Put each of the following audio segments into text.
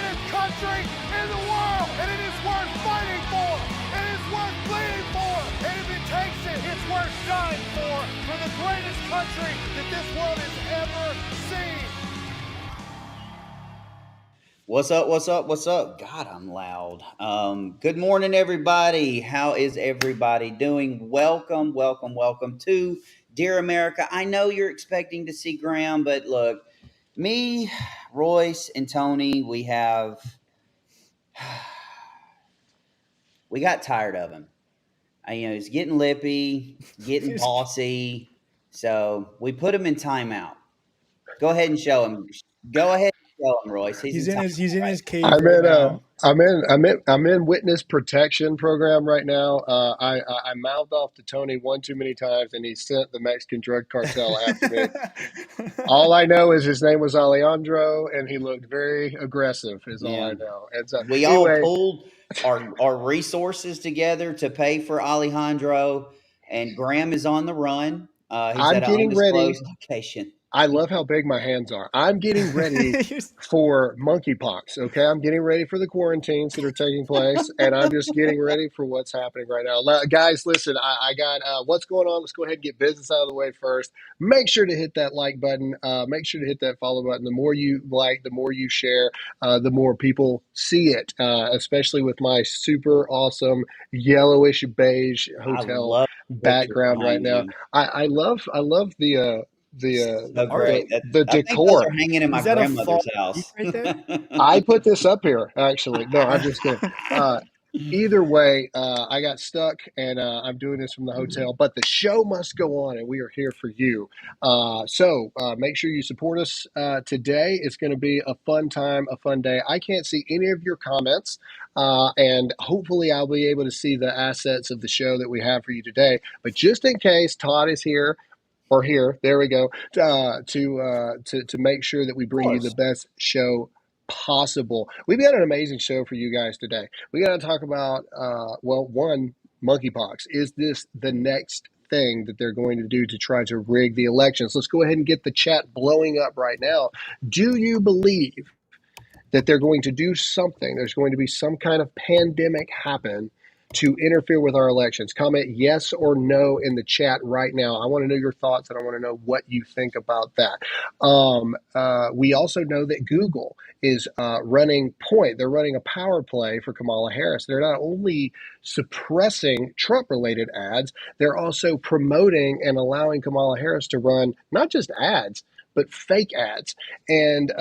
greatest country in the world, and it is worth fighting for. It is worth bleeding for, and if it takes it, it's worth dying for the greatest country that this world has ever seen. What's up? What's up? What's up? God, I'm loud. Good morning, everybody. How is everybody doing? Welcome to Dear America. I know you're expecting to see Graham, but look, me, Royce, and Tony, we got tired of him. He's getting lippy, getting bossy, so we put him in timeout. Go ahead and show him. Go ahead and show him, Royce. He's in his cave right now. I'm in witness protection program right now. I mouthed off to Tony one too many times, and he sent the Mexican drug cartel after me. All I know is his name was Alejandro, and he looked very aggressive. Is all I know. And so, we all pulled our resources together to pay for Alejandro, and Graham is on the run. He's at an undisclosed location. I love how big my hands are. I'm getting ready for monkeypox, okay? I'm getting ready for the quarantines that are taking place, and I'm just getting ready for what's happening right now. Guys, listen, I got what's going on. Let's go ahead and get business out of the way first. Make sure to hit that like button. Make sure to hit that follow button. The more you like, the more you share, the more people see it, especially with my super awesome yellowish beige hotel background right now. I love the decor. Are hanging in my grandmother's house. Right I put this up here, actually. No, I'm just kidding. Either way, I got stuck, and I'm doing this from the hotel. But the show must go on, and we are here for you. So make sure you support us today. It's going to be a fun time, a fun day. I can't see any of your comments, and hopefully I'll be able to see the assets of the show that we have for you today. But just in case, Todd is here. Or here, there we go, to make sure that we bring you the best show possible. We've got an amazing show for you guys today. We got to talk about, one, monkeypox. Is this the next thing that they're going to do to try to rig the elections? Let's go ahead and get the chat blowing up right now. Do you believe that they're going to do something? There's going to be some kind of pandemic happen to interfere with our elections? Comment yes or no in the chat right now. I want to know your thoughts, and I want to know what you think about that. We also know that Google is running point. They're running a power play for Kamala Harris. They're not only suppressing Trump-related ads, they're also promoting and allowing Kamala Harris to run not just ads, but fake ads. And,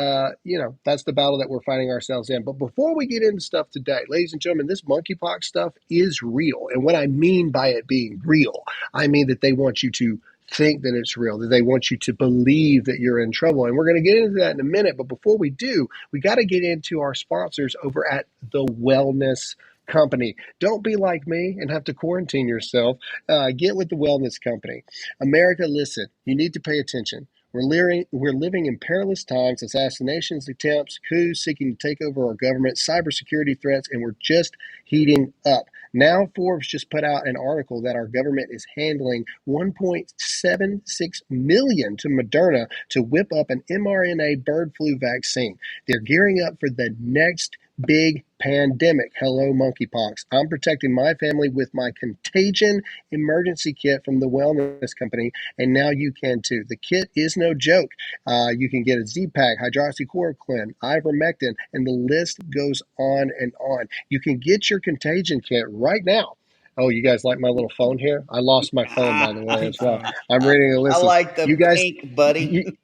that's the battle that we're fighting ourselves in. But before we get into stuff today, ladies and gentlemen, this monkeypox stuff is real. And what I mean by it being real, I mean that they want you to think that it's real, that they want you to believe that you're in trouble. And we're going to get into that in a minute. But before we do, we got to get into our sponsors over at The Wellness Company. Don't be like me and have to quarantine yourself. Get with The Wellness Company. America, listen, you need to pay attention. We're living in perilous times, assassinations, attempts, coups seeking to take over our government, cybersecurity threats, and we're just heating up. Now, Forbes just put out an article that our government is handling $1.76 million to Moderna to whip up an mRNA bird flu vaccine. They're gearing up for the next big pandemic. Hello, monkeypox. I'm protecting my family with my contagion emergency kit from The Wellness Company, and now you can too. The kit is no joke. You can get a Z-Pack, hydroxychloroquine, ivermectin, and the list goes on and on. You can get your contagion kit right now. Oh, you guys like my little phone here? I lost my phone, by the way, as well. I'm reading a list. I like the pink, buddy.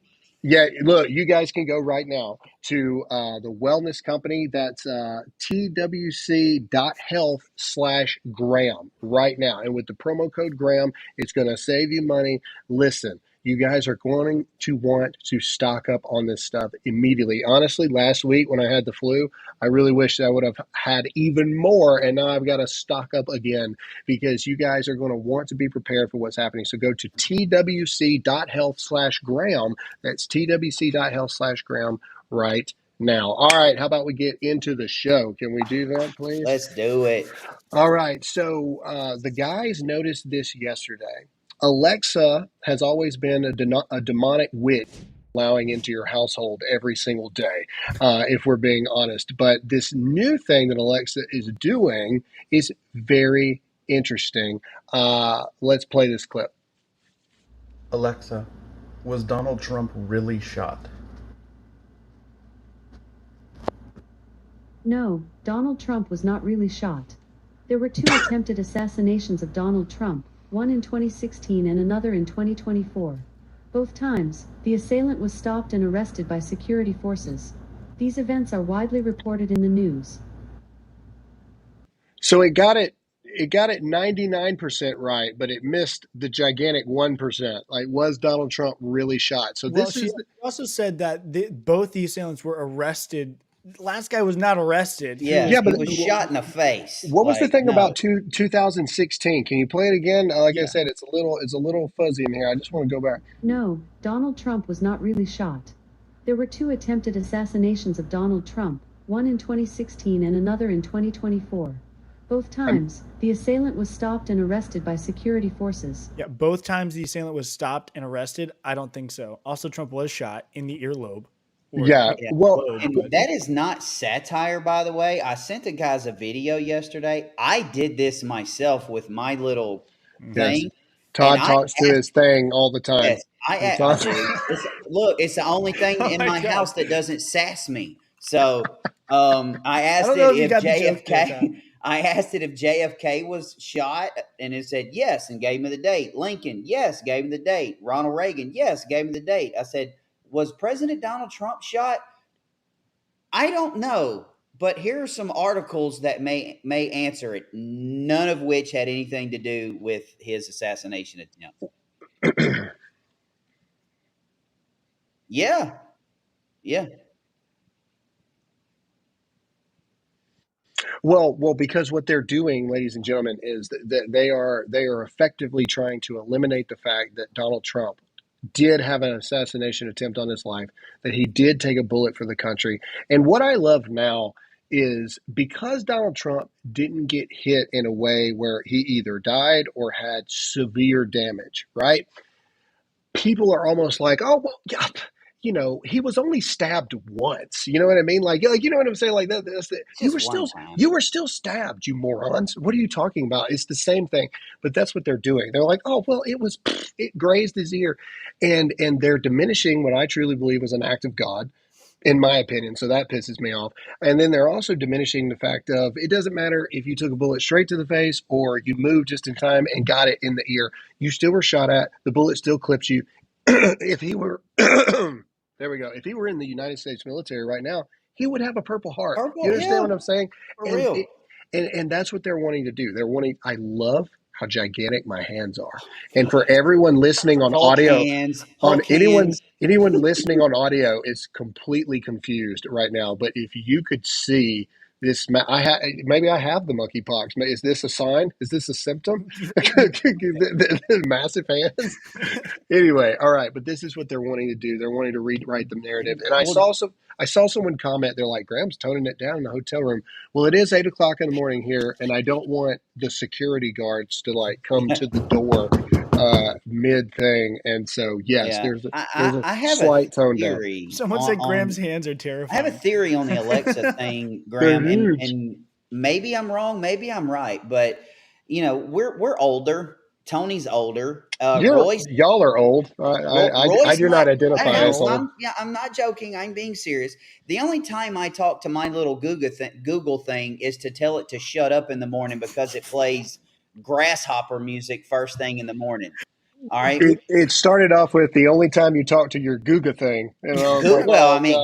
Yeah, look, you guys can go right now to the Wellness Company. That's twc.health/Graham right now. And with the promo code Graham, it's going to save you money. Listen, you guys are going to want to stock up on this stuff immediately. Honestly, last week when I had the flu, I really wish I would have had even more, and now I've got to stock up again because you guys are going to want to be prepared for what's happening. So go to twc.health/Graham. That's twc.health/Graham right now. All right, how about we get into the show? Can we do that, please? Let's do it. All right, so the guys noticed this yesterday. Alexa has always been a demonic witch. allowing into your household every single day, if we're being honest. But this new thing that Alexa is doing is very interesting. Let's play this clip. Alexa, was Donald Trump really shot? No, Donald Trump was not really shot. There were 2 attempted assassinations of Donald Trump, one in 2016 and another in 2024. Both times, the assailant was stopped and arrested by security forces. These events are widely reported in the news. So it got it 99% right, but it missed the gigantic 1%. Like, was Donald Trump really shot? So Well, this she is also said that both the assailants were arrested. Last guy was not arrested. Yeah, Yeah, he but was shot in the face. what was the thing no. about 2016? Can you play it again? Like I Yeah. said, it's a little fuzzy in here. I just want to go back. No, Donald Trump was not really shot. There were 2 attempted assassinations of Donald Trump, one in 2016 and another in 2024. Both times, the assailant was stopped and arrested by security forces. Yeah, both times the assailant was stopped and arrested. I don't think so. Also, Trump was shot in the earlobe. Yeah, well, And that is not satire, by the way. I sent the guys a video yesterday. I did this myself with my little yes. thing. Todd talks to his thing all the time. Yes, look, it's the only thing Oh in my my God. house that doesn't sass me. So I asked don't know if you if got the joke there, Todd. JFK. I asked it if JFK was shot, and it said yes, and gave me the date. Lincoln, yes, gave me the date. Ronald Reagan, yes, gave me the date. I said, was President Donald Trump shot? I don't know, but here are some articles that may answer it. None of which had anything to do with his assassination attempt. Yeah. Well, because what they're doing, ladies and gentlemen, is that they are effectively trying to eliminate the fact that Donald Trump did have an assassination attempt on his life, that he did take a bullet for the country. And what I love now is because Donald Trump didn't get hit in a way where he either died or had severe damage, right? People are almost like, oh, well, yeah, he was only stabbed once. You know what I mean? Like you know what I'm saying? Like you were still stabbed, you morons. What are you talking about? It's the same thing, but that's what they're doing. They're like, oh, well, it grazed his ear, and they're diminishing what I truly believe was an act of God, in my opinion. So that pisses me off. And then they're also diminishing the fact of it doesn't matter if you took a bullet straight to the face or you moved just in time and got it in the ear. You still were shot at. The bullet still clips you. If he were, there we go. If he were in the United States military right now, he would have a Purple Heart. You understand what I'm saying? For real. And that's what they're wanting to do. They're wanting. I love how gigantic my hands are. And for everyone listening on audio, anyone listening on audio is completely confused right now. But if you could see this, maybe I have the monkeypox. Is this a sign? Is this a symptom? Massive hands. Anyway, all right. But this is what they're wanting to do. They're wanting to rewrite the narrative. And I saw someone comment. They're like, Graham's toning it down in the hotel room. Well, it is 8:00 in the morning here, and I don't want the security guards to like come to the door mid thing. And so, yes, there's a slight tone down. Someone said Graham's hands are terrifying. I have a theory on the Alexa thing, Graham, and maybe I'm wrong, maybe I'm right, but we're older. Tony's older. Y'all are old. I do not identify as old. I'm not joking. I'm being serious. The only time I talk to my little Google thing is to tell it to shut up in the morning because it plays grasshopper music first thing in the morning. All right. It started off with the only time you talk to your Google thing. And I was like,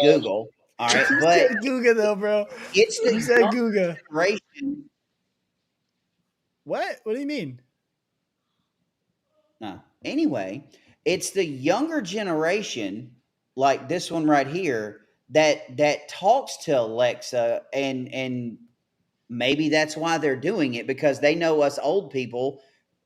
Google. All right, but you said Google though, bro. It's the Google generation. What? What do you mean? No. Anyway, it's the younger generation, like this one right here, that talks to Alexa, and maybe that's why they're doing it, because they know us old people.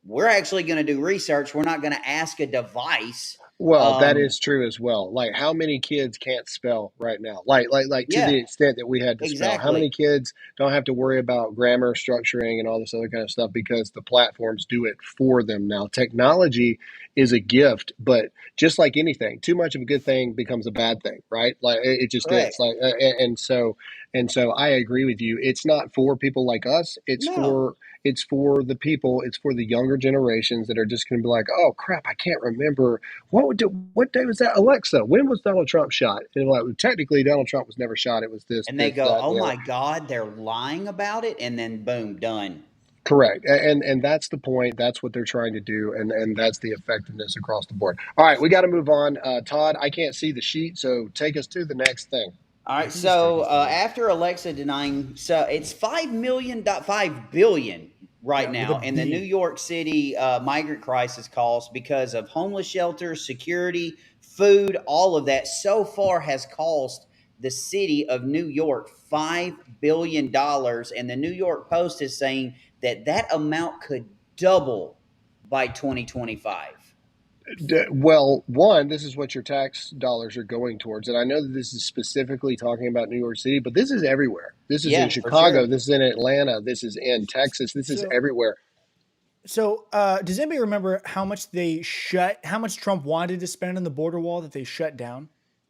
We're actually going to do research. We're not going to ask a device Well, that is true as well. Like, how many kids can't spell right now? Like to the Yeah, extent that we had to spell. How many exactly. kids don't have to worry about grammar, structuring, and all this other kind of stuff because the platforms do it for them now? Technology is a gift, but just like anything, too much of a good thing becomes a bad thing, right? Like it just is. Correct. Like, and so I agree with you. It's not for people like us. No. It's for the people. It's for the younger generations that are just going to be like, oh crap, I can't remember what day was that? Alexa, when was Donald Trump shot? And like, technically, Donald Trump was never shot. It was this, And they this, go, that, "Oh and the other. my God, they're lying about it," and then boom, done. Correct. And that's the point. That's what they're trying to do, and that's the effectiveness across the board. All right, we got to move on. Todd, I can't see the sheet, so take us to the next thing. All I right, can just take so us through it. after Alexa denying, so it's 5 billion right Yeah, with a now in the New B. York City migrant crisis cost because of homeless shelters, security, food, all of that. So far has cost the city of New York $5 billion, and the New York Post is saying that that amount could double by 2025. Well, one, this is what your tax dollars are going towards. And I know that this is specifically talking about New York City, but this is everywhere. This is in Yeah, for Chicago. sure. This is in Atlanta. This is in Texas. This is So, everywhere. so does anybody remember how much how much Trump wanted to spend on the border wall that they shut down?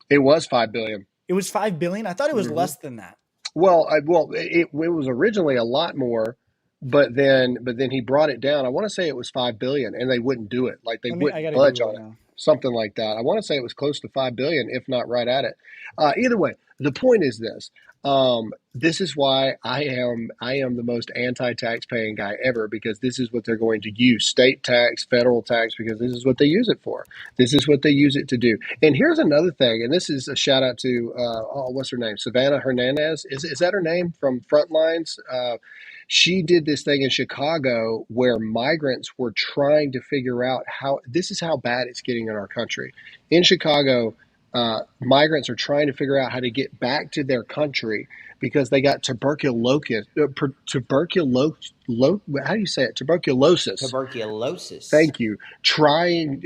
It was 5 billion. It was 5 billion. I thought it was Mm-hmm. less than that. Well, it was originally a lot more, but then he brought it down. I want to say it was 5 billion, and they wouldn't do it. Like they I wouldn't got to budge Google on it it, now. something like that. I want to say it was close to 5 billion, if not right at it. Either way, the point is this. This is why I am the most anti-tax paying guy ever, because this is what they're going to use: state tax, federal tax, because this is what they use it for. This is what they use it to do. And here's another thing, and this is a shout out to what's her name, Savannah Hernandez. Is that her name from Frontlines? She did this thing in Chicago where migrants were trying to figure out how this is how bad it's getting in our country. In Chicago, migrants are trying to figure out how to get back to their country because they got tuberculosis. How do you say it? Tuberculosis. Tuberculosis. Thank you. Trying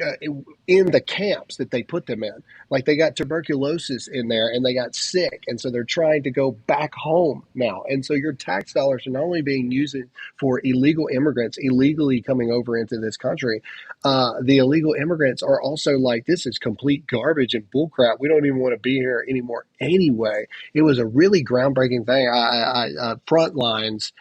in the camps that they put them in. Like they got tuberculosis in there and they got sick. And so they're trying to go back home now. And so your tax dollars are not only being used for illegal immigrants illegally coming over into this country, the illegal immigrants are also like, this is complete garbage and bullcrap. We don't even want to be here anymore anyway. It was a really groundbreaking thing. Frontlines.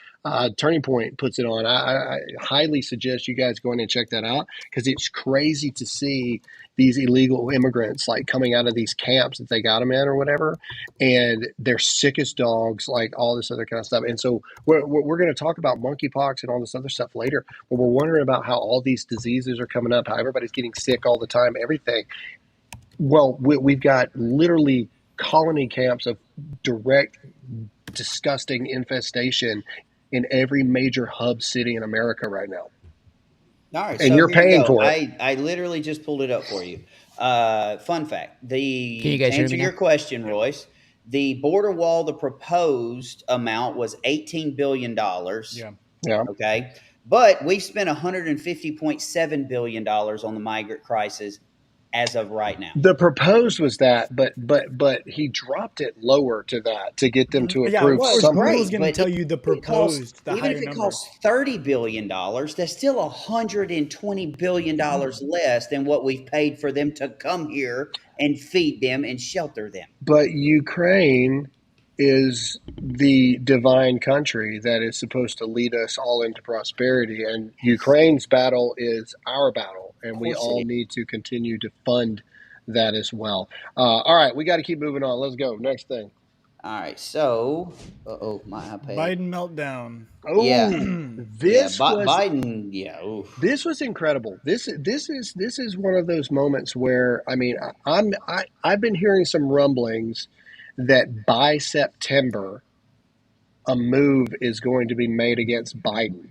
Turning Point puts it on. I highly suggest you guys go in and check that out because it's crazy to see these illegal immigrants like coming out of these camps that they got them in or whatever, and they're sick as dogs, like all this other kind of stuff. And so we're going to talk about monkeypox and all this other stuff later, but we're wondering about how all these diseases are coming up, how everybody's getting sick all the time, everything. Well, we've got literally colony camps of direct, disgusting infestation in every major hub city in America right now. All right, And so you're here you paying go. for it. I literally just pulled it up for you. Fun fact: Can you guys to hear answer me your now? question, Royce, the border wall, the proposed amount was $18 billion. Yeah. Yeah. Okay, but we've spent $150.7 billion on the migrant crisis as of right now. The proposed was that, but he dropped it lower to that to get them to Yeah, approve Well, it's something. Google's great, going to but tell you the it costs, proposed, the even higher if it number. costs $30 billion, that's still $120 billion less than what we've paid for them to come here and feed them and shelter them. But Ukraine is the divine country that is supposed to lead us all into prosperity, and Ukraine's battle is our battle, and we course it all is. need to continue to fund that as well. All right, we got to keep moving on. Let's go. Next thing. All right, so, my iPad. Biden meltdown. Oh, Yeah, this was Biden. Yeah, oof. this was incredible. This is one of those moments where I mean I've been hearing some rumblings that by September a move is going to be made against Biden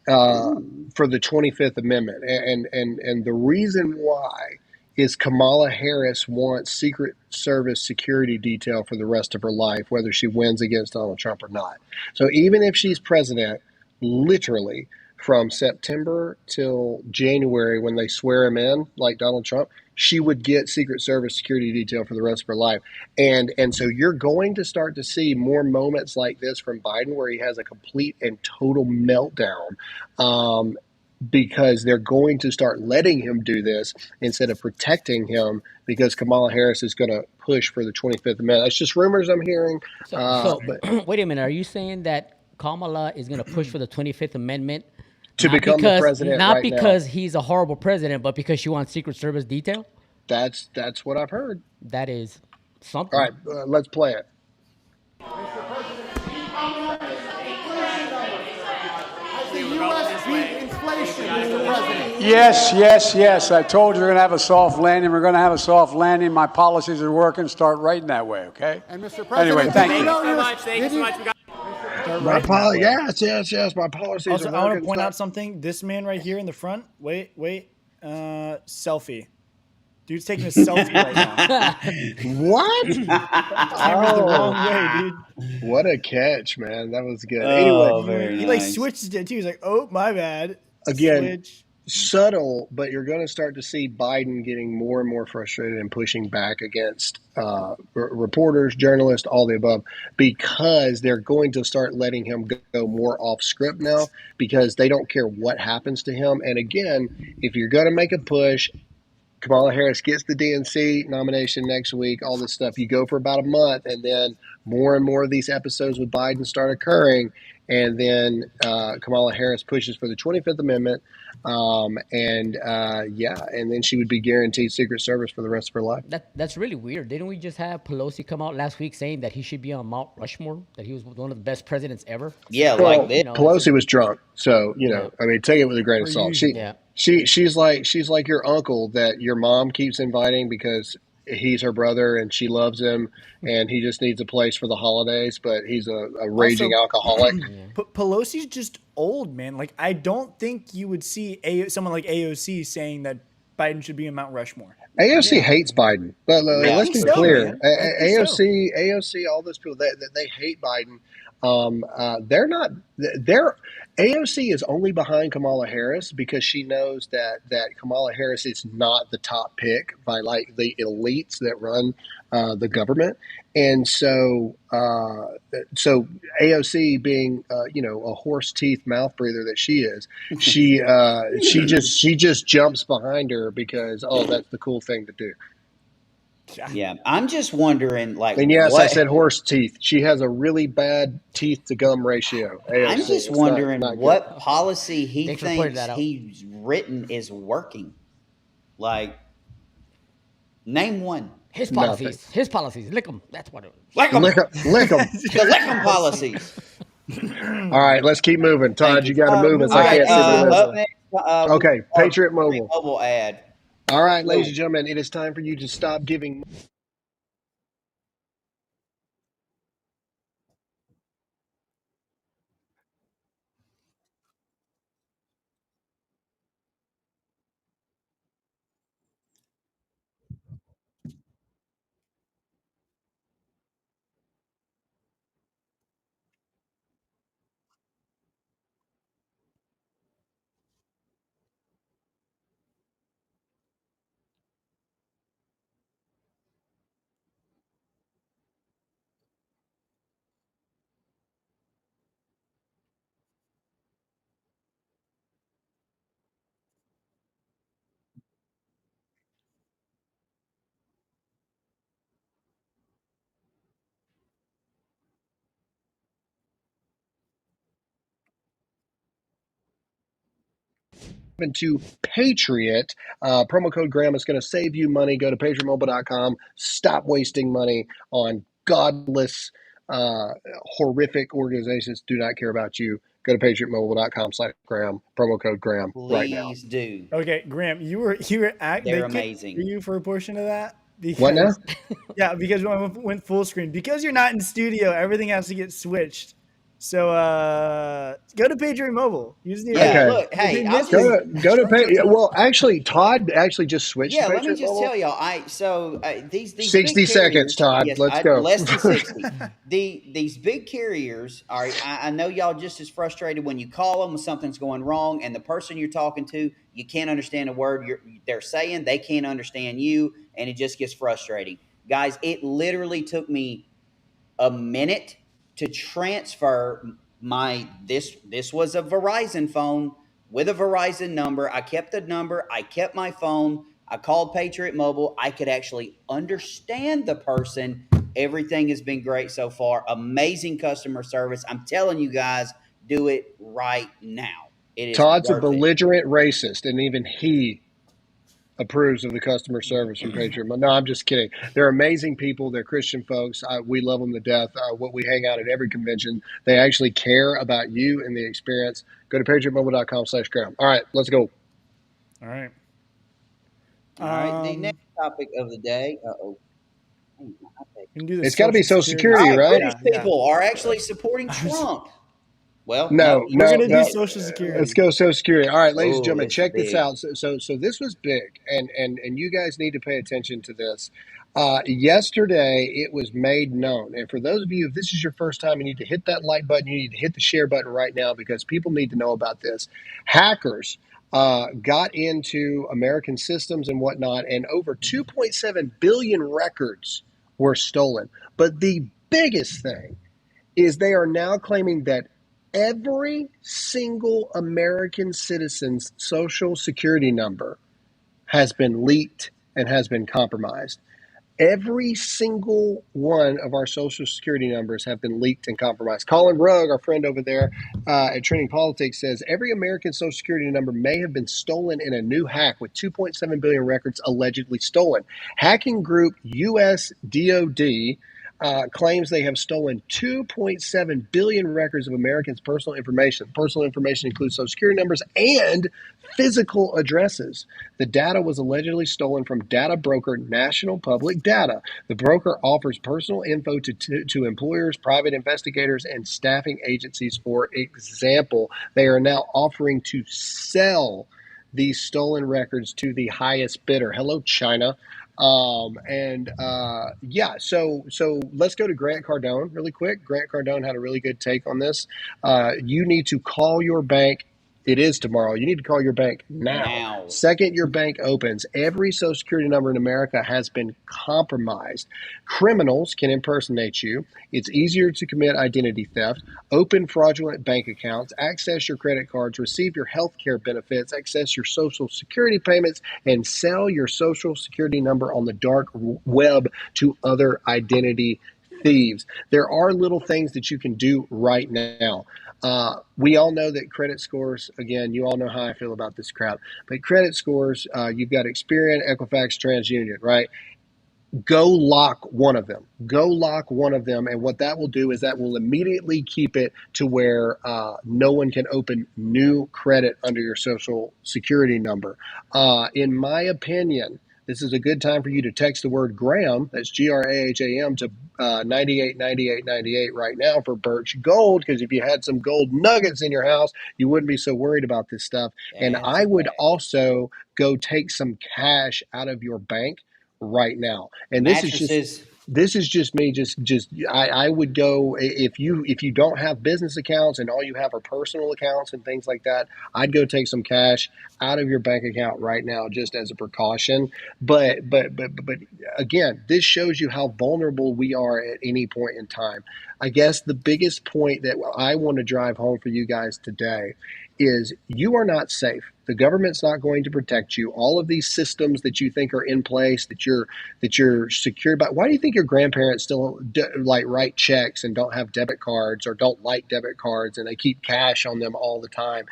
for the 25th Amendment, and the reason why is Kamala Harris wants Secret Service security detail for the rest of her life, whether she wins against Donald Trump or not. So even if she's president, literally, from September till January when they swear him in, like Donald Trump, she would get Secret Service security detail for the rest of her life. And so you're going to start to see more moments like this from Biden where he has a complete and total meltdown. Because they're going to start letting him do this instead of protecting him because Kamala Harris is going to push for the 25th Amendment. That's just rumors I'm hearing. But wait a minute. Are you saying that Kamala is going to push for the 25th Amendment to become the president not right because now. he's a horrible president, but because she wants Secret Service detail? That's what I've heard. That is something. All right, let's play it. Yes. I told you we're going to have a soft landing. We're going to have a soft landing. My policies are working. Start writing that way, okay? And Mr. President, anyway, thank you. Thank you so much. Yes. My policies Also, are working. I want to point out something. This man right here in the front. Wait. Selfie. Dude's taking a selfie right now. What? Camera's the wrong way, dude. What a catch, man. That was good. Oh, anyway, he like switched it too. He's like, "Oh, my bad." Again, Switch. Subtle, but you're going to start to see Biden getting more and more frustrated and pushing back against reporters, journalists, all the above, because they're going to start letting him go more off script now because they don't care what happens to him. And again, if you're going to make a push, Kamala Harris gets the DNC nomination next week, all this stuff. You go for about a month, and then more and more of these episodes with Biden start occurring. And then Kamala Harris pushes for the 25th Amendment. And then she would be guaranteed Secret Service for the rest of her life. That's really weird. Didn't we just have Pelosi come out last week saying that he should be on Mount Rushmore, that he was one of the best presidents ever? Yeah, Well, like this. Pelosi was drunk, so I mean, take it with a grain of salt. She's like your uncle that your mom keeps inviting because he's her brother and she loves him and he just needs a place for the holidays, but he's a raging alcoholic. Pelosi's just old, man. Like, I don't think you would see someone like AOC saying that Biden should be in Mount Rushmore. AOC hates Biden, but let's be clear. AOC, all those people they hate Biden. They're not. AOC is only behind Kamala Harris because she knows that Kamala Harris is not the top pick by like the elites that run the government, and so AOC being a horse teeth mouth breather that she is, she just jumps behind her because that's the cool thing to do. Yeah, I'm just wondering, like, and yes, I said horse teeth. She has a really bad teeth to gum ratio. AOC. I'm just wondering what policy he thinks he's written is working. Like, name one. His policies. His policies. Lick them. That's what it was. Lick them. The lick 'em policies. All right, let's keep moving. Todd, you got to move us. I can't see the okay, Patriot Mobile. Mobile ad. All right, ladies and gentlemen, it is time for you to stop giving. To Patriot. Promo code Graham is going to save you money. Go to patriotmobile.com. Stop wasting money on godless, horrific organizations do not care about you. Go to patriotmobile.com/Graham. Promo code Graham right now. Please do. Okay, Graham, you were They're amazing. For you for a portion of that. Because, What now? Yeah, because when I went full screen, because you're not in studio, everything has to get switched. So go to Patriot Mobile. Use the Yeah, Okay. look, If hey, you I'll missed just it, Go to structure pay. top. Well, actually, Todd actually just switched to yeah. Let me Patriot just Mobile. tell y'all. These big 60 seconds, carriers. Todd. Yes, Let's go. less than 60. These big carriers are. I know y'all just as frustrated when you call them when something's going wrong, and the person you're talking to, you can't understand a word they're saying. They can't understand you, and it just gets frustrating, guys. It literally took me a minute to transfer this was a Verizon phone with a Verizon number. I kept the number, I kept my phone, I called Patriot Mobile. I could actually understand the person. Everything has been great so far. Amazing customer service. I'm telling you guys, do it right now. It is Todd's a worth it. belligerent racist, and even he approves of the customer service from Patriot Mobile. No, I'm just kidding. They're amazing people. They're Christian folks. We love them to death. We hang out at every convention. They actually care about you and the experience. Go to patriotmobile.com/Graham. All right, let's go. All right. All right, the next topic of the day. Uh-oh. You can do the It's got to be Social Social All Security, right, right? British people are actually supporting Trump. Well, No, We're no, gonna do no. Social Let's Security. go Social Security. All right, ladies and Oh, gentlemen, this is check this big. out. So this was big, and you guys need to pay attention to this. Yesterday, it was made known, and for those of you, if this is your first time, you need to hit that like button. You need to hit the share button right now because people need to know about this. Hackers got into American systems and whatnot, and over 2.7 billion records were stolen. But the biggest thing is they are now claiming that every single American citizen's social security number has been leaked and has been compromised. Every single one of our social security numbers have been leaked and compromised. Colin Rugg, our friend over there at Trending Politics, says every American social security number may have been stolen in a new hack, with 2.7 billion records allegedly stolen. Hacking group US DoD claims they have stolen 2.7 billion records of Americans' personal information. Personal information includes social security numbers and physical addresses. The data was allegedly stolen from data broker National Public Data. The broker offers personal info to employers, private investigators, and staffing agencies. For example, they are now offering to sell these stolen records to the highest bidder. Hello, China. Yeah, so let's go to Grant Cardone really quick. Grant Cardone had a really good take on this. You need to call your bank. It is tomorrow. You need to call your bank now. Second your bank opens, every social security number in America has been compromised. Criminals can impersonate you. It's easier to commit identity theft, open fraudulent bank accounts, access your credit cards, receive your health care benefits, access your social security payments, and sell your social security number on the dark web to other identity thieves. There are little things that you can do right now. We all know that credit scores, again, you all know how I feel about this crap, but credit scores, you've got Experian, Equifax, TransUnion, right? Go lock one of them. Go lock one of them. And what that will do is that will immediately keep it to where no one can open new credit under your social security number. In my opinion, this is a good time for you to text the word Graham, that's GRAHAM, to 989898 right now for Birch Gold, because if you had some gold nuggets in your house, you wouldn't be so worried about this stuff. And I would also go take some cash out of your bank right now. And Mattresses. this is just me. I would go, if you don't have business accounts and all you have are personal accounts and things like that, I'd go take some cash out of your bank account right now just as a precaution. But again, this shows you how vulnerable we are at any point in time. I guess the biggest point that I want to drive home for you guys today is you are not safe. The government's not going to protect you. All of these systems that you think are in place, that you're secured by. Why do you think your grandparents still write checks and don't have debit cards, or don't like debit cards, and they keep cash on them all the time?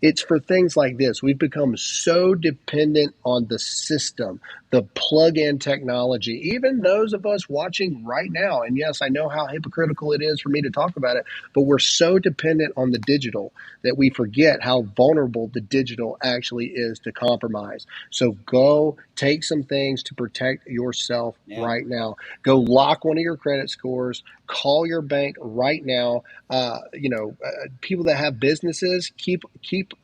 It's for things like this. We've become so dependent on the system, the plug-in technology, even those of us watching right now. And yes, I know how hypocritical it is for me to talk about it, but we're so dependent on the digital that we forget how vulnerable the digital actually is to compromise. So go take some things to protect yourself Yeah. right now. Go lock one of your credit scores. Call your bank right now. People that have businesses, keep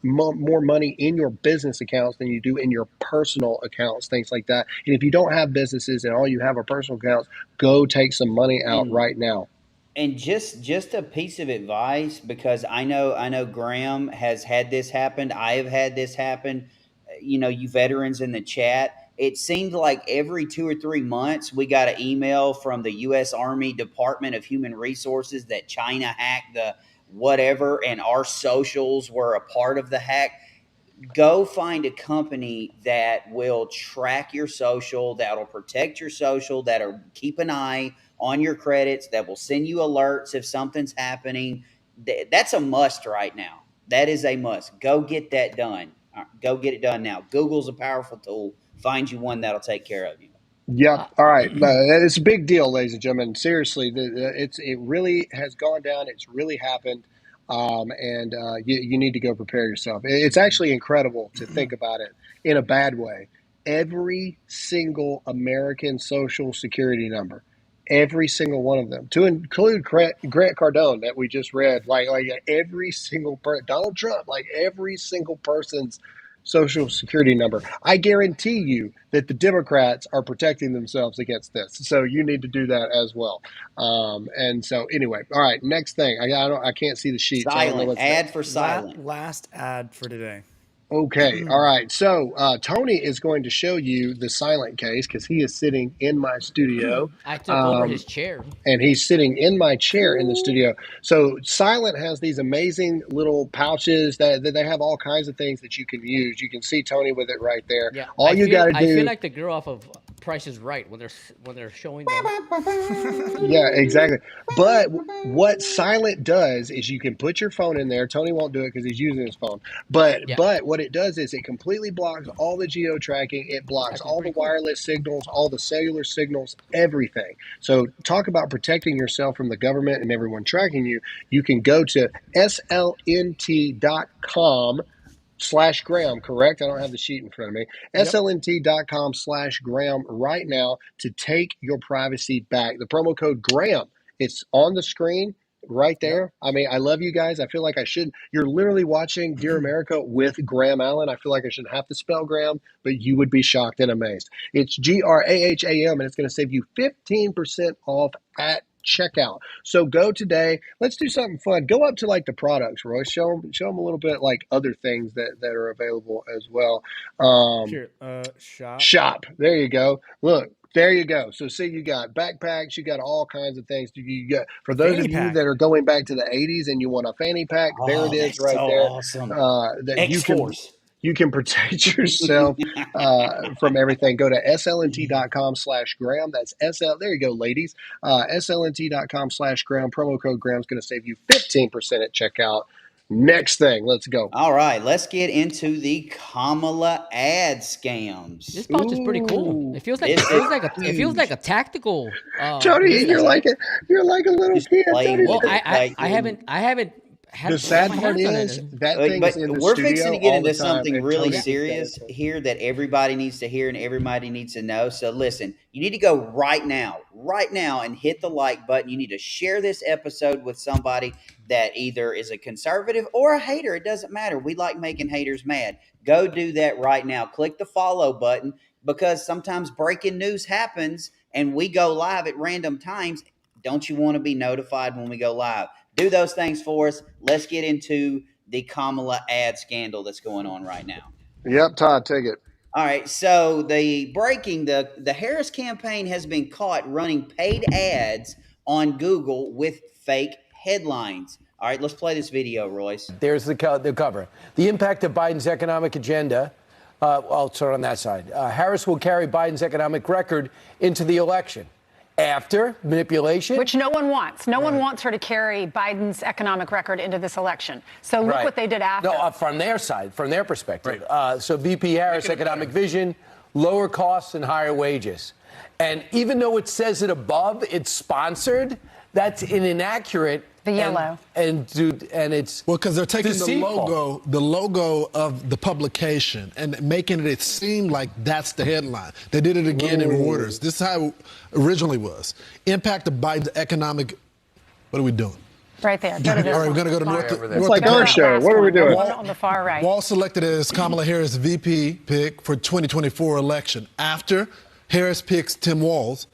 more money in your business accounts than you do in your personal accounts, things like that. And if you don't have businesses and all you have are personal accounts, go take some money out right now. And just a piece of advice, because I know Graham has had this happen. I have had this happen. You veterans in the chat, it seemed like every 2 or 3 months we got an email from the U.S. Army Department of Human Resources that China hacked the whatever, and our socials were a part of the hack. Go find a company that will track your social, that'll protect your social, that'll keep an eye on your credits, that will send you alerts if something's happening. That's a must right now. That is a must. Go get that done. Go get it done now. Google's a powerful tool. Find you one that'll take care of you. Yep. All right. It's a big deal, ladies and gentlemen. Seriously, it really has gone down. It's really happened. And you need to go prepare yourself. It's actually incredible to think about it in a bad way. Every single American social security number, every single one of them, to include Grant Cardone that we just read, like every single person, Donald Trump, like every single person's social security number. I guarantee you that the Democrats are protecting themselves against this. So you need to do that as well. And so anyway, all right, next thing. I can't see the sheet. Silent. So I don't know what's ad next. for silent. Last ad for today. Okay. All right. So Tony is going to show you the silent case because he is sitting in my studio. I took over his chair. And he's sitting in my chair in the studio. So Silent has these amazing little pouches that they have all kinds of things that you can use. You can see Tony with it right there. Yeah. All you got to do. I feel like the girl off of Price is Right when they're showing them. Yeah, exactly. But what Silent does is you can put your phone in there. Tony won't do it because he's using his phone. But what it does is it completely blocks all the geo tracking. It blocks all the wireless signals, all the cellular signals, everything. So talk about protecting yourself from the government and everyone tracking you. You can go to slnt.com/Graham, correct? I don't have the sheet in front of me. slnt.com/Graham right now to take your privacy back. The promo code Graham, it's on the screen right there. I mean, I love you guys. I feel like I should. You're literally watching Dear America with Graham Allen. I feel like I shouldn't have to spell Graham, but you would be shocked and amazed. It's GRAHAM, and it's going to save you 15% off at checkout. So go today. Let's do something fun. Go up to like the products, Royce. Show them a little bit like other things that are available as well. Here, shop. Shop. There you go. Look. There you go. So see, you got backpacks, you got all kinds of things. You got for those Fanny of you pack. that are going back to the 80s and you want a fanny pack, there it is right so there. Awesome. That X-Force. you can protect yourself from everything. Go to slnt.com/Graham. That's SL. There you go, ladies. slnt.com/Graham. Promo code Graham is going to save you 15% at checkout. Next thing, let's go. All right, let's get into the Kamala ad scams. This pouch is pretty cool. It feels like a tactical. Tony, you're like a little kid. Tony. Well, I haven't The sad part is that thing's in the we're studio fixing to get all into the time, something and really Tony's serious got it. here that everybody needs to hear and everybody needs to know. So listen, you need to go right now, and hit the like button. You need to share this episode with somebody that either is a conservative or a hater. It doesn't matter. We like making haters mad. Go do that right now. Click the follow button because sometimes breaking news happens and we go live at random times. Don't you want to be notified when we go live? Do those things for us. Let's get into the Kamala ad scandal that's going on right now. Yep, Todd, take it. All right, so the Harris campaign has been caught running paid ads on Google with fake headlines. All right, let's play this video, Royce. There's the cover. The impact of Biden's economic agenda. I'll start on that side. Harris will carry Biden's economic record into the election. After manipulation. Which no one wants. No one wants her to carry Biden's economic record into this election. So look what they did after. No, from their side, from their perspective. So VP Harris' economic vision, lower costs and higher wages. And even though it says it above, it's sponsored, That's an inaccurate. The yellow. And it's because they're taking deceitful. the logo of the publication and making it seem like that's the headline. They did it again in Reuters. This is how it originally was. Impact of Biden's economic. What are we doing? Right there. Go to this All right, we're going to go to North. North like our show. What are we doing? On the far right. Wall selected as Kamala Harris VP pick for 2024 election after Harris picks Tim Walz.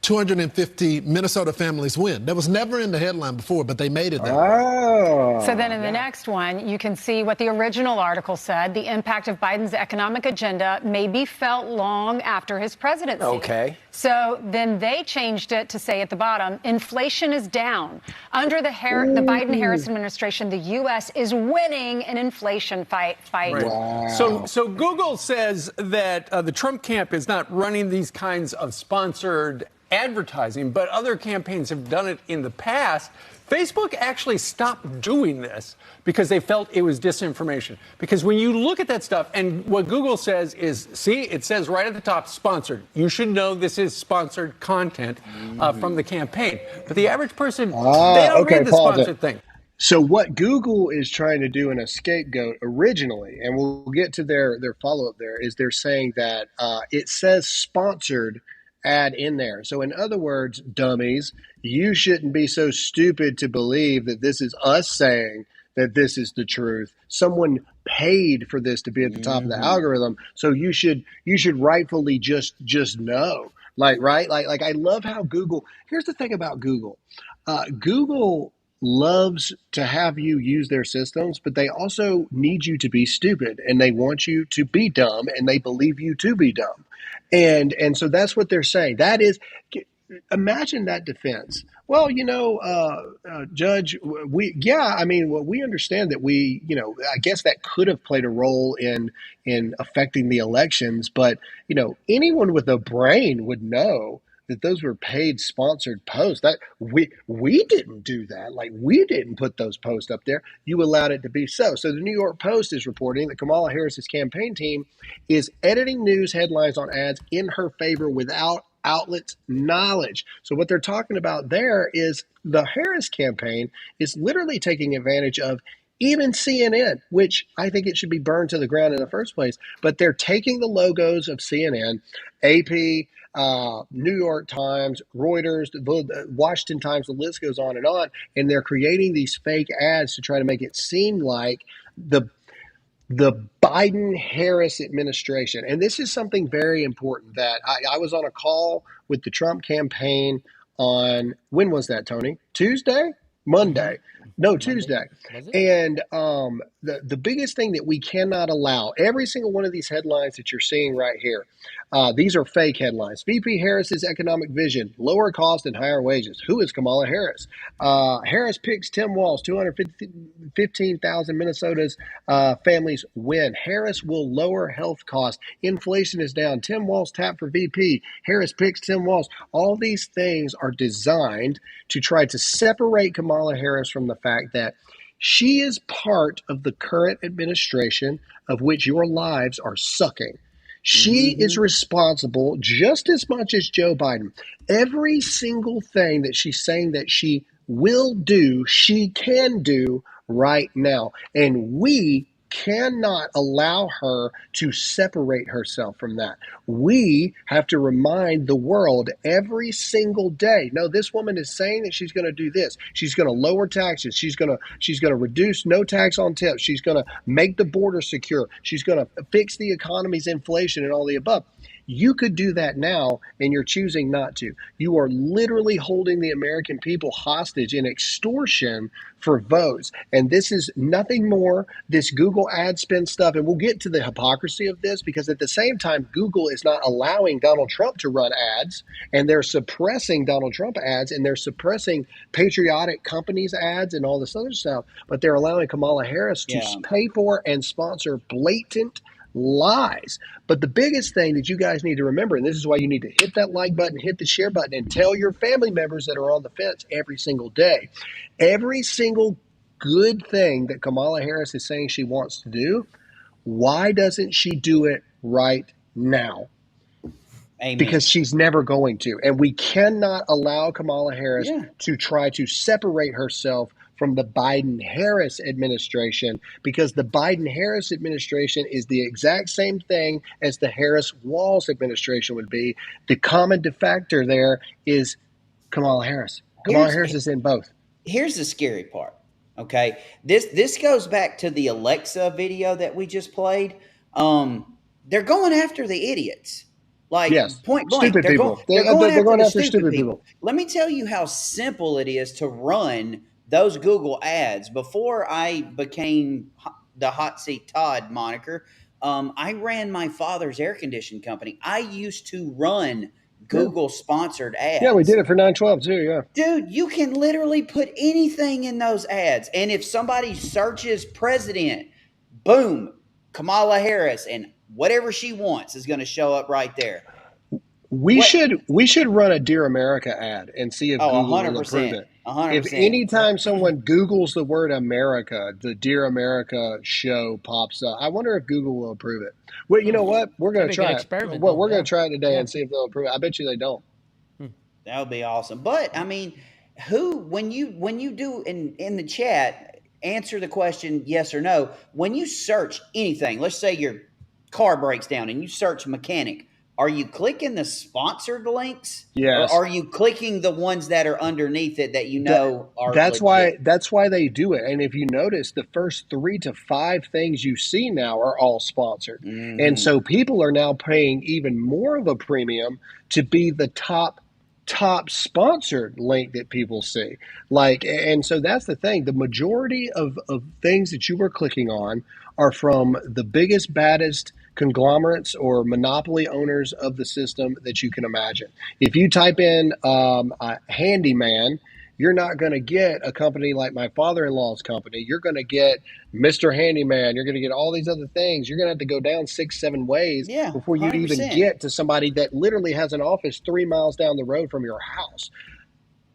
250 Minnesota families win. That was never in the headline before, but they made it that way. So then in the next one, you can see what the original article said. The impact of Biden's economic agenda may be felt long after his presidency. Okay. So then they changed it to say at the bottom, inflation is down. Under the Biden-Harris administration, the U.S. is winning an inflation fight. Right. Wow. So Google says that the Trump camp is not running these kinds of sponsored advertising, but other campaigns have done it in the past. Facebook actually stopped doing this because they felt it was disinformation. Because when you look at that stuff, and what Google says is, see, it says right at the top, sponsored. You should know this is sponsored content from the campaign. But the average person, they don't read the sponsored thing. So what Google is trying to do in a scapegoat originally, and we'll get to their follow-up there, is they're saying that it says sponsored ad in there. So in other words, dummies, you shouldn't be so stupid to believe that this is us saying that this is the truth. Someone paid for this to be at the top of the algorithm. So you should rightfully just know. Like, right? Like I love how Google, here's the thing about Google. Google loves to have you use their systems, but they also need you to be stupid, and they want you to be dumb, and they believe you to be dumb. And so that's what they're saying. That is, imagine that defense. Well, Judge, we understand that I guess that could have played a role in affecting the elections, but, anyone with a brain would know that those were paid sponsored posts. That we didn't do that. Like, we didn't put those posts up there. You allowed it to be so. So the New York Post is reporting that Kamala Harris's campaign team is editing news headlines on ads in her favor without outlets' knowledge. So what they're talking about there is the Harris campaign is literally taking advantage of even CNN, which I think it should be burned to the ground in the first place. But they're taking the logos of CNN, AP, New York Times, Reuters, the Washington Times, the list goes on, and they're creating these fake ads to try to make it seem like the Biden-Harris administration. And this is something very important that I was on a call with the Trump campaign on, when was that, Tony? Tuesday? Monday. No, Tuesday. And the biggest thing that we cannot allow, every single one of these headlines that you're seeing right here, these are fake headlines. VP Harris's economic vision, lower cost and higher wages. Who is Kamala Harris? Harris picks Tim Walz, 215,000 Minnesota's families win. Harris will lower health costs. Inflation is down. Tim Walz tapped for VP. Harris picks Tim Walz. All these things are designed to try to separate Kamala Harris from the fact that she is part of the current administration of which your lives are sucking. She is responsible just as much as Joe Biden. Every single thing that she's saying that she will do, she can do right now. And we cannot allow her to separate herself from that. We have to remind the world every single day, no, this woman is saying that she's going to do this. She's going to lower taxes. She's going to reduce no tax on tips. She's going to make the border secure. She's going to fix the economy's inflation and all the above. You could do that now, and you're choosing not to. You are literally holding the American people hostage in extortion for votes. And this is nothing more, this Google ad spend stuff. And we'll get to the hypocrisy of this, because at the same time, Google is not allowing Donald Trump to run ads, and they're suppressing Donald Trump ads, and they're suppressing patriotic companies' ads and all this other stuff. But they're allowing Kamala Harris to pay for and sponsor blatant lies. But the biggest thing that you guys need to remember, and this is why you need to hit that like button, hit the share button, and tell your family members that are on the fence every single day. Every single good thing that Kamala Harris is saying she wants to do, why doesn't she do it right now? Amen. because she's never going to. And we cannot allow Kamala Harris to try to separate herself from the Biden-Harris administration, because the Biden-Harris administration is the exact same thing as the Harris-Walz administration would be. The common defector there is Kamala Harris. Kamala Harris is in both. Here's the scary part. Okay, this goes back to the Alexa video that we just played. They're going after the idiots. Like, point blank. Stupid people. They're going after the stupid people. Let me tell you how simple it is to run those Google ads. Before I became the Hot Seat Todd moniker, I ran my father's air conditioning company. I used to run Google-sponsored ads. Yeah, we did it for 912 too, yeah. Dude, you can literally put anything in those ads. And if somebody searches president, boom, Kamala Harris, and whatever she wants is going to show up right there. We should run a Dear America ad and see if Google will approve it. 100%. If anytime someone Googles the word America, the Dear America show pops up. I wonder if Google will approve it. Well, you know what? We're going to try it. Well, we're going to try it today and see if they'll approve it. I bet you they don't. That would be awesome. But I mean, when you do in the chat, answer the question yes or no. When you search anything, let's say your car breaks down and you search mechanic, are you clicking the sponsored links? Yes. Or are you clicking the ones that are underneath it that you know are That's legit? that's why they do it. And if you notice, the first 3 to 5 things you see now are all sponsored. And so people are now paying even more of a premium to be the top sponsored link that people see. And so that's the thing. The majority of things that you are clicking on are from the biggest, baddest conglomerates or monopoly owners of the system that you can imagine. If you type in a handyman, you're not going to get a company like my father-in-law's company. You're going to get Mr. Handyman. You're going to get all these other things. You're going to have to go down 6-7 ways before you even get to somebody that literally has an office 3 miles down the road from your house.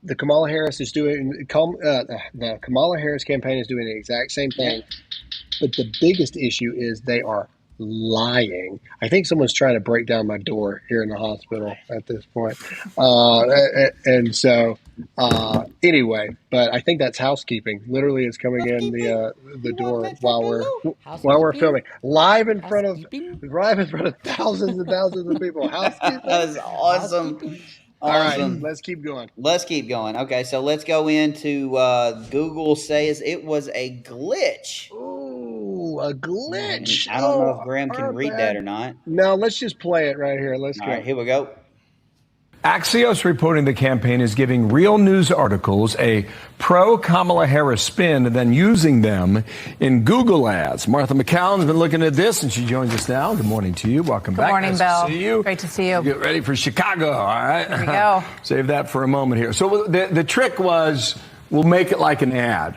The Kamala Harris is doing the Kamala Harris campaign is doing the exact same thing, but the biggest issue is they are lying. I think someone's trying to break down my door here in the hospital at this point. And so anyway, but I think that's housekeeping. Literally, it's coming in the door while we're filming live in front of thousands and thousands of people. Housekeeping. That is awesome. All right, let's keep going. Let's keep going. Okay, so let's go into Google says it was a glitch. Ooh, a glitch. I don't know if Graham can read that or not. No, let's just play it right here. Let's go. All right, here we go. Axios reporting the campaign is giving real news articles a pro-Kamala Harris spin and then using them in Google ads. Martha McCallum's been looking at this, and she joins us now. Good morning to you. Welcome back. Good morning, Bill. To see you. Great to see you. Get ready for Chicago, all right? Here we go. Save that for a moment here. So the trick was we'll make it like an ad,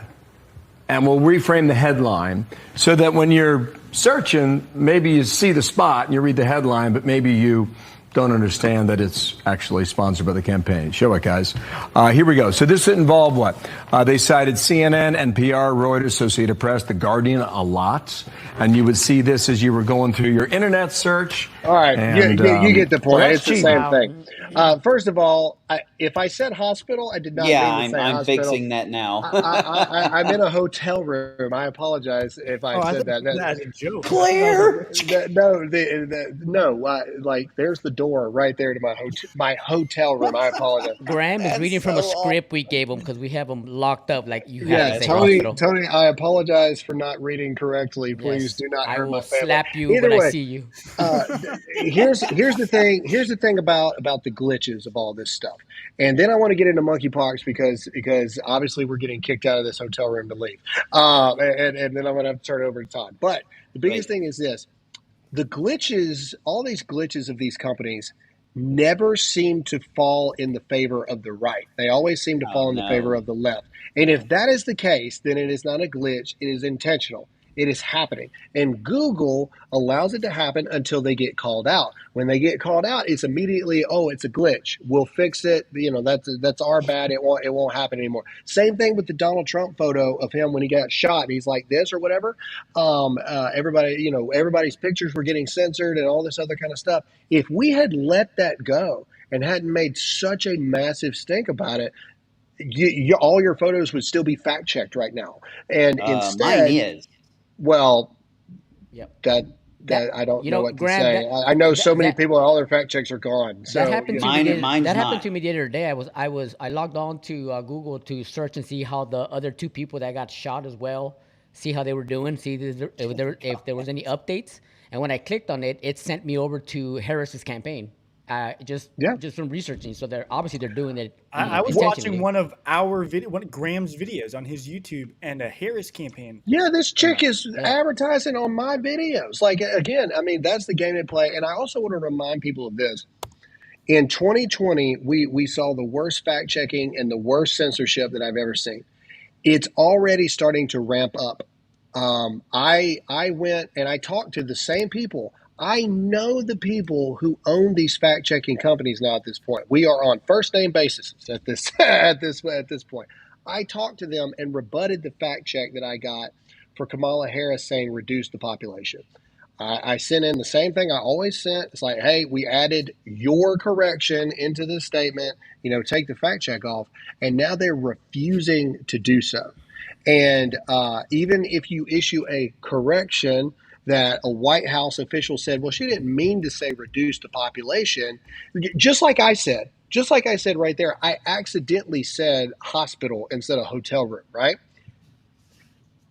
and we'll reframe the headline so that when you're searching, maybe you see the spot and you read the headline, but maybe you don't understand that it's actually sponsored by the campaign. Show it, guys. Here we go. So this involved what? They cited CNN, NPR, Reuters, Associated Press, The Guardian a lot. And you would see this as you were going through your internet search. All right. And, you get the point. Well, it's the same thing. First of all, if I said hospital, I did not mean to say I'm hospital. fixing that now. I'm in a hotel room. I apologize if I said that. That's a joke. Claire! Like there's the door right there to my hotel room. I apologize. Graham is reading from a script we gave him because we have him locked up like you have to say hospital. Tony, I apologize for not reading correctly. Please do not hurt my family. Slap you Either when way, I see you. Here's the thing. Here's the thing about the glitches of all this stuff. And then I want to get into monkeypox because obviously we're getting kicked out of this hotel room to leave. And then I'm going to have to turn it over to Todd. But the biggest thing is this. The glitches, all these glitches of these companies never seem to fall in the favor of the right. They always seem to fall in the favor of the left. And if that is the case, then it is not a glitch. It is intentional. It is happening. And Google allows it to happen until they get called out. When they get called out, it's immediately, oh, it's a glitch. We'll fix it. That's our bad. It won't happen anymore. Same thing with the Donald Trump photo of him when he got shot. He's like this or whatever. Everybody's pictures were getting censored and all this other kind of stuff. If we had let that go and hadn't made such a massive stink about it, all your photos would still be fact checked right now. And instead, mine is. Well, Yep. that I don't know what Graham, to say. I know so many people, all their fact checks are gone. So that happened to me. Mine's That not. happened to me the other day. I logged on to Google to search and see how the other two people that got shot as well, see how they were doing, see if there was any updates. And when I clicked on it, it sent me over to Harris's campaign. Just from researching. So they're doing it. I was watching one of Graham's videos on his YouTube and a Harris campaign. Yeah, this chick is advertising on my videos. Like, again, I mean, that's the game they play. And I also want to remind people of this. In 2020, we saw the worst fact checking and the worst censorship that I've ever seen. It's already starting to ramp up. I went and I talked to the same people. I know the people who own these fact-checking companies now at this point. We are on first-name basis at this point. I talked to them and rebutted the fact check that I got for Kamala Harris saying reduce the population. I sent in the same thing I always sent. It's like, hey, we added your correction into this statement, take the fact check off. And now they're refusing to do so. And even if you issue a correction that a White House official said, well, she didn't mean to say reduce the population. Just like I said right there, I accidentally said hospital instead of hotel room, right?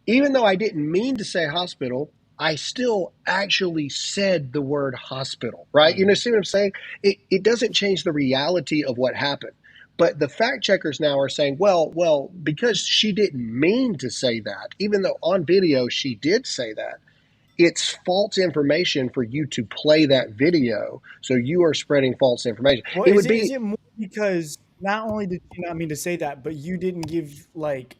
Even though I didn't mean to say hospital, I still actually said the word hospital, right? You know, see what I'm saying? It doesn't change the reality of what happened. But the fact checkers now are saying, well, because she didn't mean to say that, even though on video she did say that, it's false information for you to play that video. So you are spreading false information. Well, is it more because not only did you not mean to say that, but you didn't give like,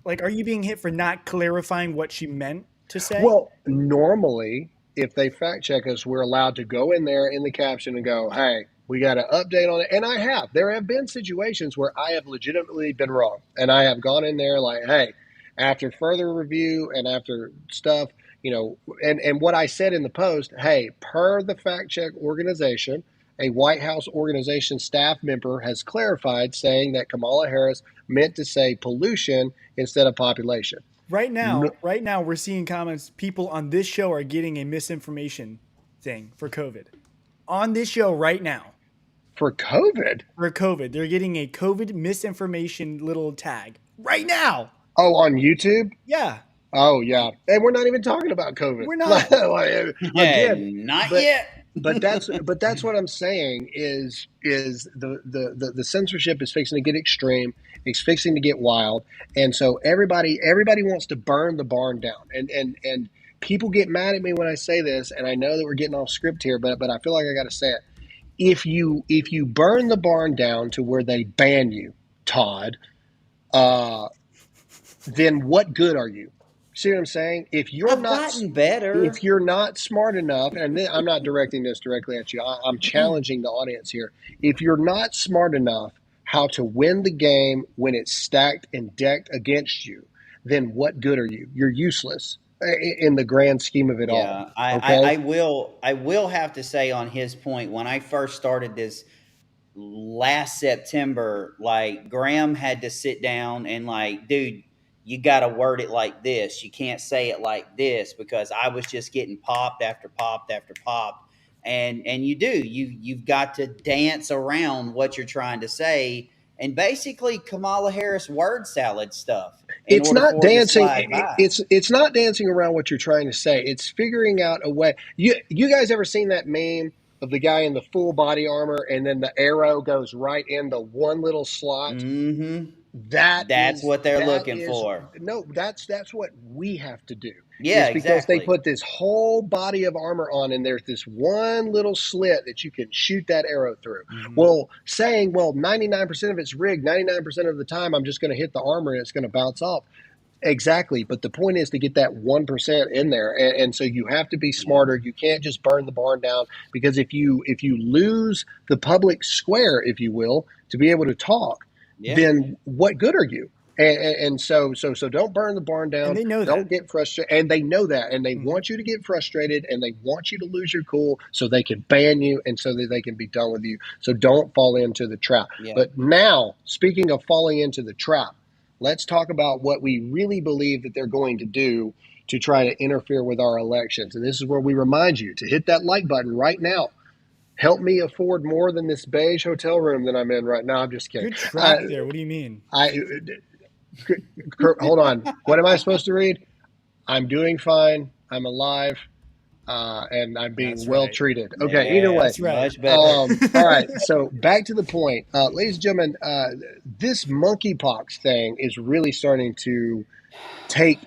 are you being hit for not clarifying what she meant to say? Well, normally, if they fact check us, we're allowed to go in there in the caption and go, hey, we got an update on it. And I have. There have been situations where I have legitimately been wrong. And I have gone in there like, hey, after further review and after stuff, and what I said in the post, hey, per the fact check organization, a White House organization staff member has clarified saying that Kamala Harris meant to say pollution instead of population. Right now, we're seeing comments. People on this show are getting a misinformation thing for COVID. On this show right now. For COVID? For COVID. They're getting a COVID misinformation little tag right now. Oh, on YouTube? Yeah. Oh, yeah. And we're not even talking about COVID. We're not. Not yet. But that's what I'm saying is the censorship is fixing to get extreme. It's fixing to get wild. And so everybody wants to burn the barn down. And people get mad at me when I say this, and I know that we're getting off script here, but I feel like I got to say it. If you burn the barn down to where they ban you, Todd, then what good are you? See what I'm saying? If you're gotten better. If you're not smart enough, and I'm not directing this directly at you, I'm challenging the audience here. If you're not smart enough how to win the game when it's stacked and decked against you, then what good are you? You're useless in the grand scheme of it all. Yeah, okay? I will have to say on his point, when I first started this last September, like Graham had to sit down and like, dude, you got to word it like this. You can't say it like this, because I was just getting popped after popped after popped. And you've got to dance around what you're trying to say. And basically Kamala Harris word salad stuff. It's not dancing. It's not dancing around what you're trying to say. It's figuring out a way. You guys ever seen that meme of the guy in the full body armor and then the arrow goes right in the one little slot? Mm-hmm. That's what they're looking for. No, that's what we have to do. Yeah, because exactly. They put this whole body of armor on, and there's this one little slit that you can shoot that arrow through. Mm-hmm. Well, 99% of it's rigged, 99% of the time I'm just going to hit the armor and it's going to bounce off. Exactly. But the point is to get that 1% in there. And so you have to be smarter. You can't just burn the barn down, because if you lose the public square, if you will, to be able to talk, then what good are you? And so don't burn the barn down. And they know Don't that. get frustrated. And they know that. And they want you to get frustrated, and they want you to lose your cool so they can ban you and so that they can be done with you. So don't fall into the trap. But now, speaking of falling into the trap, let's talk about what we really believe that they're going to do to try to interfere with our elections. And this is where we remind you to hit that like button right now. Help me afford more than this beige hotel room that I'm in right now. I'm just kidding. Good track there. What do you mean? Hold on. What am I supposed to read? I'm doing fine. I'm alive. And I'm being well treated. Okay, either way. That's right. Much better. All right, so back to the point. Ladies and gentlemen, this monkeypox thing is really starting to take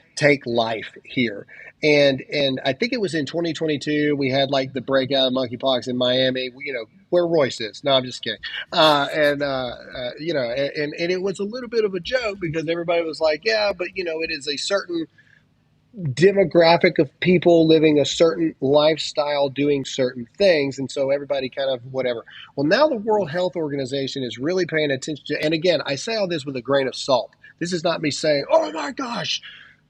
life here. And I think it was in 2022 we had like the breakout of monkeypox in Miami, where Royce is. No, I'm just kidding. And it was a little bit of a joke because everybody was like, yeah, but it is a certain demographic of people living a certain lifestyle, doing certain things, and so everybody kind of whatever. Well, now the World Health Organization is really paying attention to, and again, I say all this with a grain of salt. This is not me saying, oh my gosh,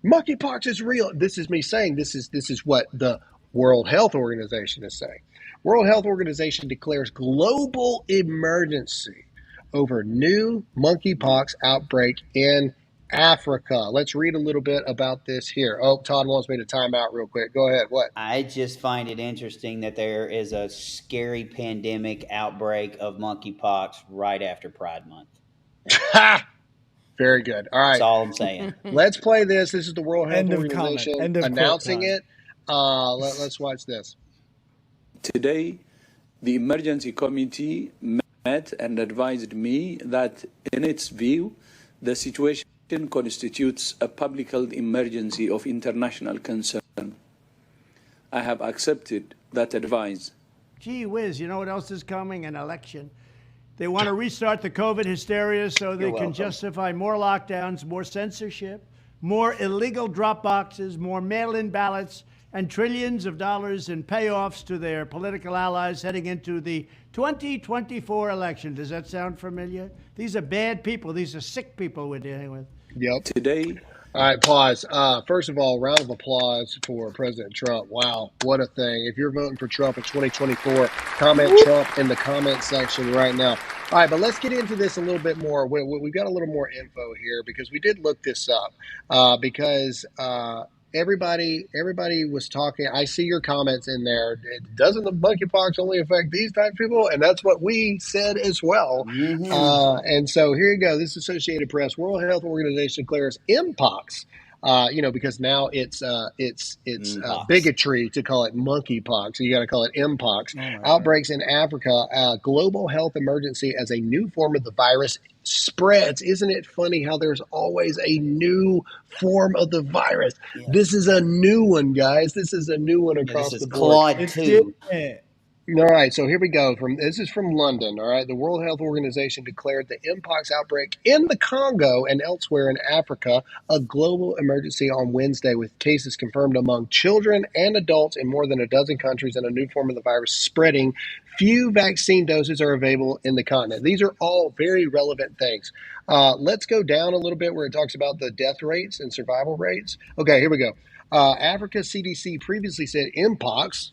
monkeypox is real. This is me saying this is what the World Health Organization is saying. World Health Organization declares global emergency over new monkeypox outbreak in Africa. Let's read a little bit about this here. Oh, Todd wants me to time out real quick. Go ahead. What? I just find it interesting that there is a scary pandemic outbreak of monkeypox right after Pride Month. Very good. All right. That's all I'm saying. Let's play this. This is the World Health End of Organization comment. End of announcing quote time. it. Let's watch this. Today, the emergency committee met and advised me that, in its view, the situation constitutes a public health emergency of international concern. I have accepted that advice. Gee whiz, you know what else is coming? An election. They want to restart the COVID hysteria so they can justify more lockdowns, more censorship, more illegal drop boxes, more mail-in ballots, and trillions of dollars in payoffs to their political allies heading into the 2024 election. Does that sound familiar? These are bad people. These are sick people we're dealing with. Yep. Today. All right, pause. First of all, round of applause for President Trump. Wow, what a thing. If you're voting for Trump in 2024, comment Trump in the comment section right now. All right, but let's get into this a little bit more. We've got a little more info here because we did look this up because everybody was talking. I see your comments in there. Doesn't the monkeypox only affect these type of people? And that's what we said as well. Mm-hmm. And so here you go. This is Associated Press. World Health Organization declares Mpox. Because now it's bigotry to call it monkeypox. So you got to call it Mpox. Outbreaks in Africa, global health emergency as a new form of the virus spreads. Isn't it funny how there's always a new form of the virus? Yeah. This is a new one, guys. This is a new one across the board. Claude 2. All right, so here we go. This is from London, all right? The World Health Organization declared the Mpox outbreak in the Congo and elsewhere in Africa a global emergency on Wednesday, with cases confirmed among children and adults in more than a dozen countries and a new form of the virus spreading. Few vaccine doses are available in the continent. These are all very relevant things. Let's go down a little bit where it talks about the death rates and survival rates. Okay, here we go. Africa CDC previously said Mpox,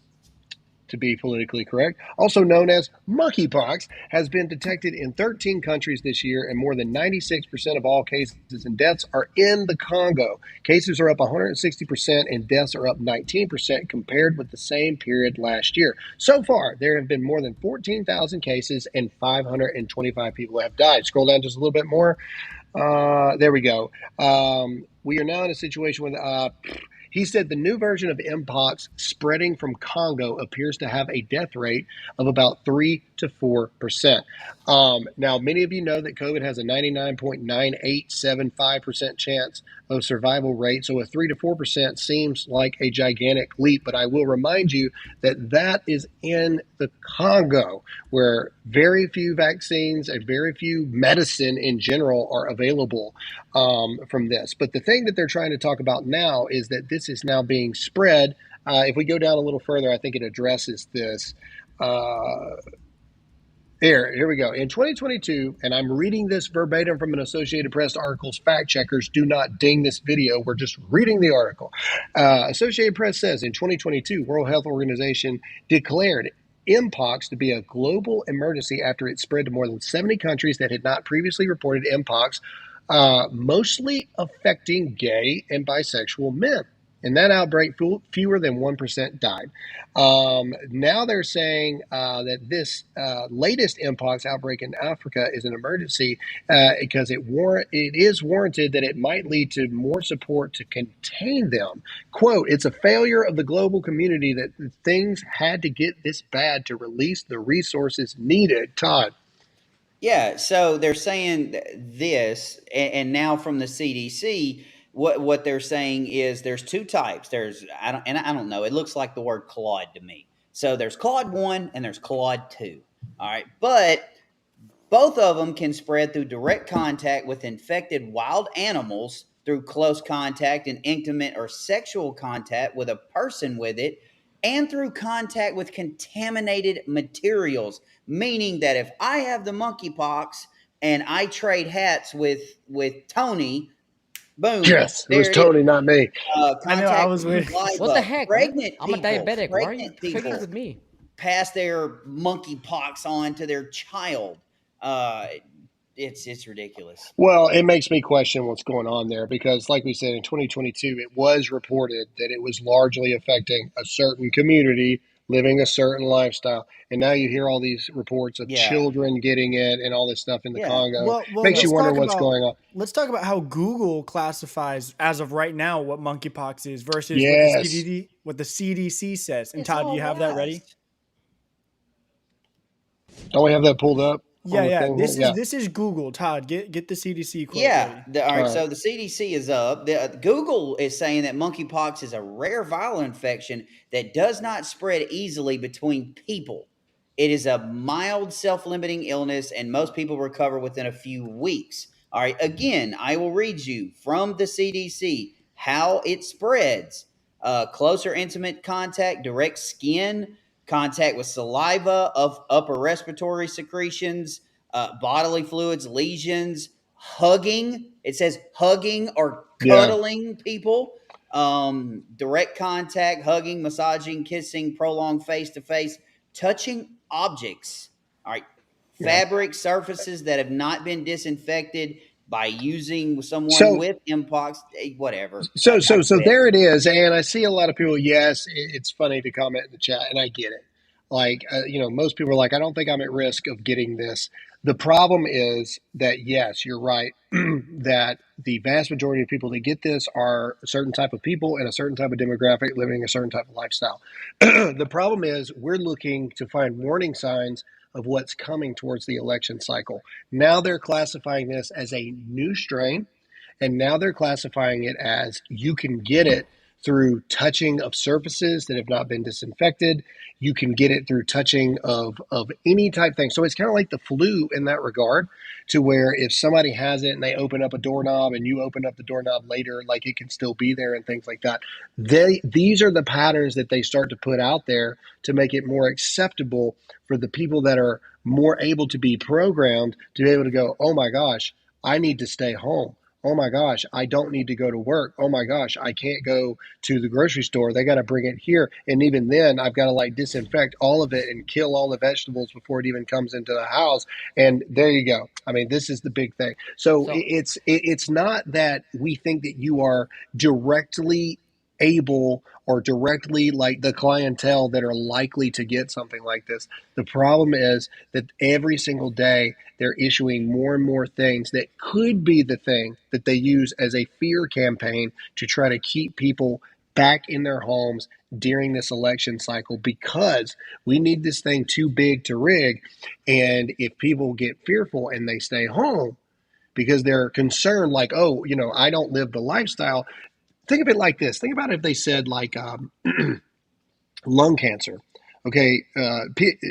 to be politically correct, also known as monkeypox, has been detected in 13 countries this year, and more than 96% of all cases and deaths are in the Congo. Cases are up 160% and deaths are up 19% compared with the same period last year. So far, there have been more than 14,000 cases and 525 people have died. Scroll down just a little bit more. There we go. We are now in a situation with... He said the new version of Mpox spreading from Congo appears to have a death rate of about 3 to 4%. Now, many of you know that COVID has a 99.9875% chance of survival rate. So a 3 to 4% seems like a gigantic leap. But I will remind you that that is in the Congo, where very few vaccines and very few medicine in general are available from this. But the thing that they're trying to talk about now is that this is now being spread. If we go down a little further, I think it addresses this. Here we go. In 2022, and I'm reading this verbatim from an Associated Press article's fact checkers. Do not ding this video. We're just reading the article. Associated Press says in 2022, World Health Organization declared Mpox to be a global emergency after it spread to more than 70 countries that had not previously reported Mpox, mostly affecting gay and bisexual men. In that outbreak, fewer than 1% died. Now they're saying that this latest Mpox outbreak in Africa is an emergency because it is warranted that it might lead to more support to contain them. Quote, it's a failure of the global community that things had to get this bad to release the resources needed. Todd. Yeah, so they're saying this, and now from the CDC, what they're saying is there's two types. I don't know. It looks like the word Claude to me. So there's Claude 1 and there's Claude 2. All right, but both of them can spread through direct contact with infected wild animals, through close contact and intimate or sexual contact with a person with it, and through contact with contaminated materials. Meaning that if I have the monkeypox and I trade hats with Tony, boom. Yes, it was Tony, not me. I know, I was waiting. What the heck, man? Pregnant I'm a people, diabetic. Why are you pregnant trading people with me? pass their monkeypox on to their child. It's ridiculous. Well, it makes me question what's going on there because, like we said, in 2022, it was reported that it was largely affecting a certain community living a certain lifestyle. And now you hear all these reports of children getting it and all this stuff in the Congo. Well, Makes you wonder let's what's going on. Let's talk about how Google classifies, as of right now, what monkeypox is versus Yes. what the CDC says. And Todd, do you have that ready? Don't we have that pulled up? Yeah. This is Google. Todd, get the CDC quote ready. All right. So the CDC is up. Google is saying that monkeypox is a rare viral infection that does not spread easily between people. It is a mild self-limiting illness, and most people recover within a few weeks. All right. Again, I will read you from the CDC how it spreads. Closer intimate contact, direct skin contact with saliva, of upper respiratory secretions, bodily fluids, lesions, hugging. It says hugging or cuddling people. Direct contact, hugging, massaging, kissing, prolonged face-to-face, touching objects. All right. Fabric surfaces that have not been disinfected by using someone with Mpox, whatever. So there it is. And I see a lot of people, yes, it's funny to comment in the chat, and I get it. Like, most people are like, I don't think I'm at risk of getting this. The problem is that, yes, you're right, that the vast majority of people that get this are a certain type of people and a certain type of demographic living a certain type of lifestyle. The problem is we're looking to find warning signs of what's coming towards the election cycle. Now they're classifying this as a new strain, and now they're classifying it as you can get it through touching of surfaces that have not been disinfected. You can get it through touching of any type thing. So it's kind of like the flu in that regard, to where if somebody has it and they open up a doorknob and you open up the doorknob later, like it can still be there and things like that. These are the patterns that they start to put out there to make it more acceptable for the people that are more able to be programmed to be able to go, oh my gosh, I need to stay home. Oh my gosh, I don't need to go to work. Oh my gosh, I can't go to the grocery store. They got to bring it here. And even then, I've got to disinfect all of it and kill all the vegetables before it even comes into the house. And there you go. I mean, this is the big thing. So it's not that we think that you are directly able or directly like the clientele that are likely to get something like this. The problem is that every single day they're issuing more and more things that could be the thing that they use as a fear campaign to try to keep people back in their homes during this election cycle because we need this thing too big to rig. And if people get fearful and they stay home because they're concerned, like, oh, I don't live the lifestyle. Think of it like this. Think about if they said like lung cancer. Okay,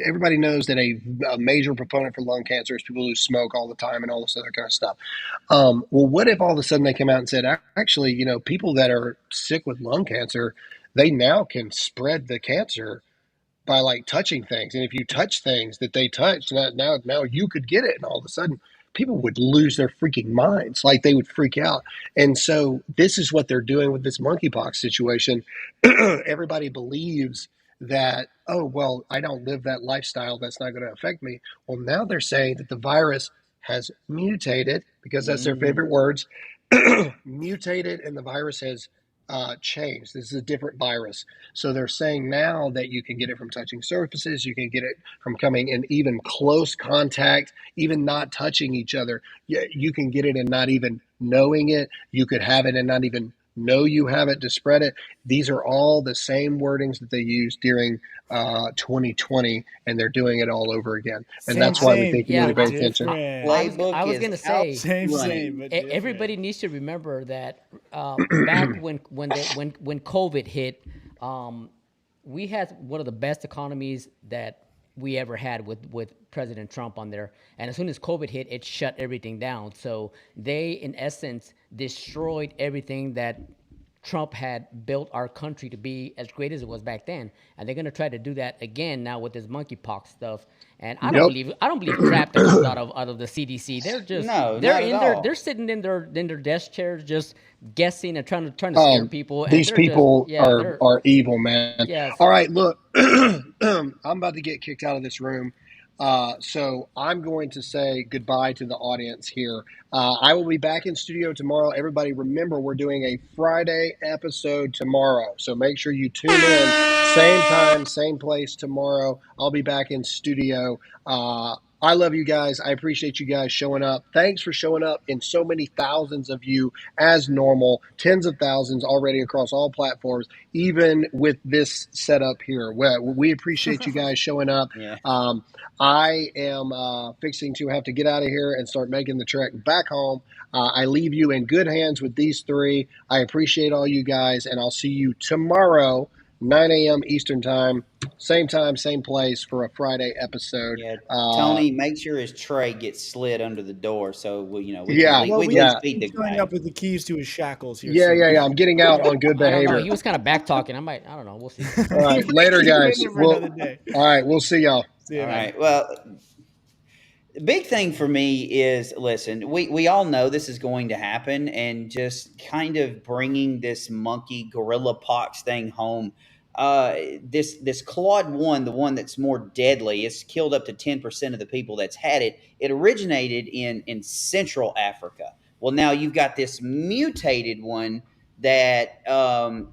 everybody knows that a major proponent for lung cancer is people who smoke all the time and all this other kind of stuff. Well, what if all of a sudden they come out and said, actually, people that are sick with lung cancer, they now can spread the cancer by like touching things, and if you touch things that they touch, now you could get it, and all of a sudden people would lose their freaking minds, like they would freak out. And so this is what they're doing with this monkeypox situation. Everybody believes that, oh, well, I don't live that lifestyle, that's not going to affect me. Well, now they're saying that the virus has mutated, because that's their favorite words, mutated, and the virus has changed. This is a different virus. So they're saying now that you can get it from touching surfaces, you can get it from coming in even close contact, even not touching each other. You can get it and not even knowing it. You could have it and not even know you have it to spread it. These are all the same wordings that they used during 2020, and they're doing it all over again. And that's why we think you need to pay attention. I was going to say, same, everybody needs to remember that back when COVID hit, we had one of the best economies that we ever had with President Trump on there. And as soon as COVID hit, it shut everything down. So they, in essence, destroyed everything that Trump had built our country to be as great as it was back then. And they're going to try to do that again now with this monkeypox stuff. And I don't believe crap that comes out of the CDC. They're just they're sitting in their desk chairs just guessing and trying to scare people. And These people are evil, man. Yes. All right, look, I'm about to get kicked out of this room. So I'm going to say goodbye to the audience here. I will be back in studio tomorrow. Everybody, remember, we're doing a Friday episode tomorrow. So make sure you tune in. Same time, same place tomorrow. I'll be back in studio. I love you guys. I appreciate you guys showing up. Thanks for showing up in so many thousands of you as normal, tens of thousands already across all platforms, even with this setup here. We appreciate you guys showing up. Yeah. I am fixing to have to get out of here and start making the trek back home. I leave you in good hands with these three. I appreciate all you guys, and I'll see you tomorrow, 9 a.m. Eastern time, same place for a Friday episode. Yeah, Tony, make sure his tray gets slid under the door so we can feed the guy up with the keys to his shackles here. Yeah. I'm getting out on good behavior. He was kind of back talking. I don't know. We'll see. All right, later, guys. All right, we'll see y'all. All right. Well, the big thing for me is, listen, we all know this is going to happen, and just kind of bringing this monkey gorilla pox thing home. This Claude 1, the one that's more deadly, it's killed up to 10% of the people that's had it. It originated in Central Africa. Well, now you've got this mutated one that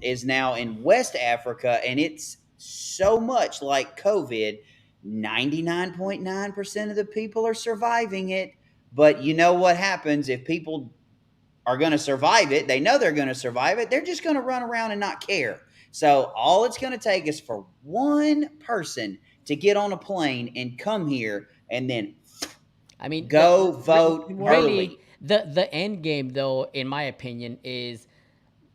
is now in West Africa, and it's so much like COVID. 99.9% of the people are surviving it. But you know what happens if people are going to survive it? They know they're going to survive it. They're just going to run around and not care. So all it's going to take is for one person to get on a plane and come here and then go vote early. The end game, though, in my opinion, is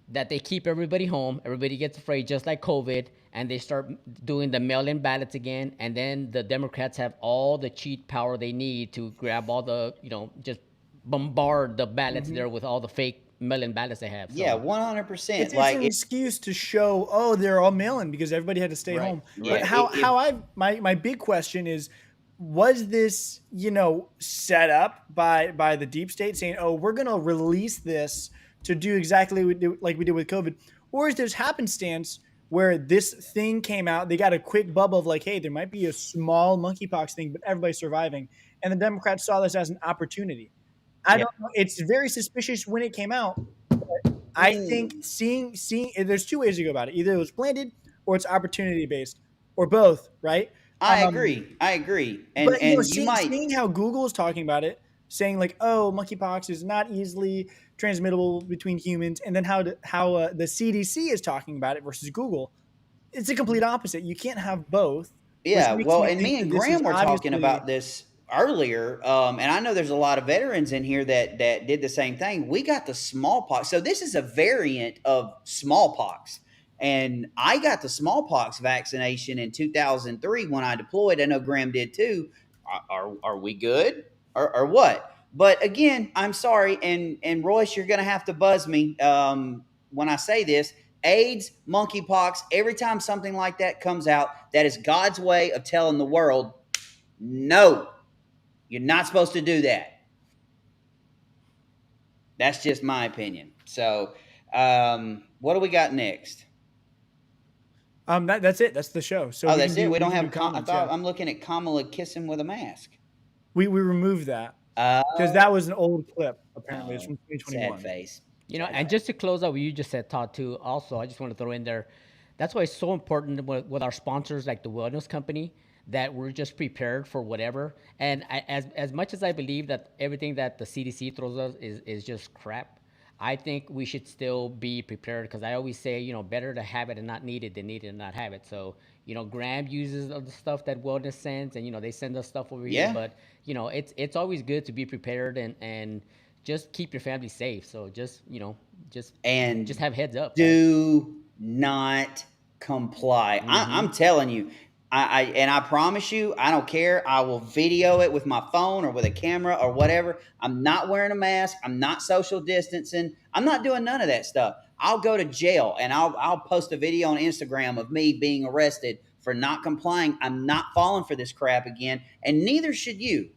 that they keep everybody home. Everybody gets afraid, just like COVID, and they start doing the mail-in ballots again. And then the Democrats have all the cheat power they need to grab all the, just bombard the ballots there with all the fake mail-in ballots they have. So. Yeah, 100%. It's an excuse to show, they're all mail-in because everybody had to stay home. Yeah. But my big question is, was this, set up by the deep state saying, we're going to release this to do exactly like we did with COVID? Or is there's happenstance where this thing came out, they got a quick bubble of like, hey, there might be a small monkeypox thing, but everybody's surviving. And the Democrats saw this as an opportunity. I don't know. It's very suspicious when it came out. But I think seeing there's two ways to go about it. Either it was planted or it's opportunity based or both, right? I agree. And But, seeing how Google is talking about it, saying like, oh, monkeypox is not easily transmittable between humans, and then how the CDC is talking about it versus Google. It's a complete opposite. You can't have both, which Yeah, makes well, me and think me that and this is Graham were talking obviously. about this earlier, and I know there's a lot of veterans in here that did the same thing. We got the smallpox, so this is a variant of smallpox, and I got the smallpox vaccination in 2003 when I deployed. I know Graham did too. Are we good or what? But again, I'm sorry, and Royce, you're going to have to buzz me when I say this. AIDS, monkeypox, every time something like that comes out, that is God's way of telling the world, no, you're not supposed to do that. That's just my opinion. So, what do we got next? That's it. That's the show. So Oh, we that's can it. do We don't can do have. I comments. thought Yeah. I'm looking at Kamala kissing with a mask. We removed that because that was an old clip. Apparently, it's from Sad 2021. face. And just to close out what you just said, Todd, too, also, I just want to throw in there, that's why it's so important with our sponsors like the Wellness Company that we're just prepared for whatever. And as much as I believe that everything that the CDC throws us is just crap, I think we should still be prepared because I always say, better to have it and not need it than need it and not have it. So, Graham uses the stuff that Wellness sends and, they send us stuff over here. Yeah. But, it's always good to be prepared and just keep your family safe. So just have heads up. Do not comply. I'm telling you. I promise you, I don't care. I will video it with my phone or with a camera or whatever. I'm not wearing a mask. I'm not social distancing. I'm not doing none of that stuff. I'll go to jail and I'll post a video on Instagram of me being arrested for not complying. I'm not falling for this crap again, and neither should you.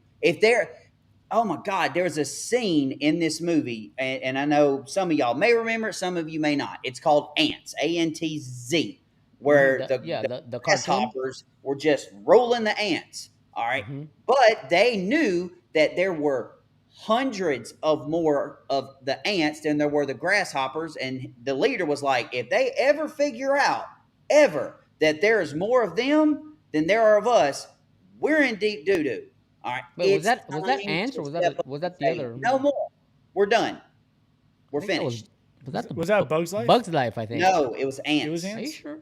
Oh my God, there's a scene in this movie, and I know some of y'all may remember it, some of you may not. It's called Ants, ANTZ, where the grasshoppers were just rolling the ants, all right? But they knew that there were hundreds of more of the ants than there were the grasshoppers, and the leader was like, if they ever figure out, that there is more of them than there are of us, we're in deep doo-doo. All right. Wait, was that ants or was that the other? No more. We're done. We're finished. Was that Bug's Life? Bug's Life, I think. No, it was Ants. It was Are you Ants. sure?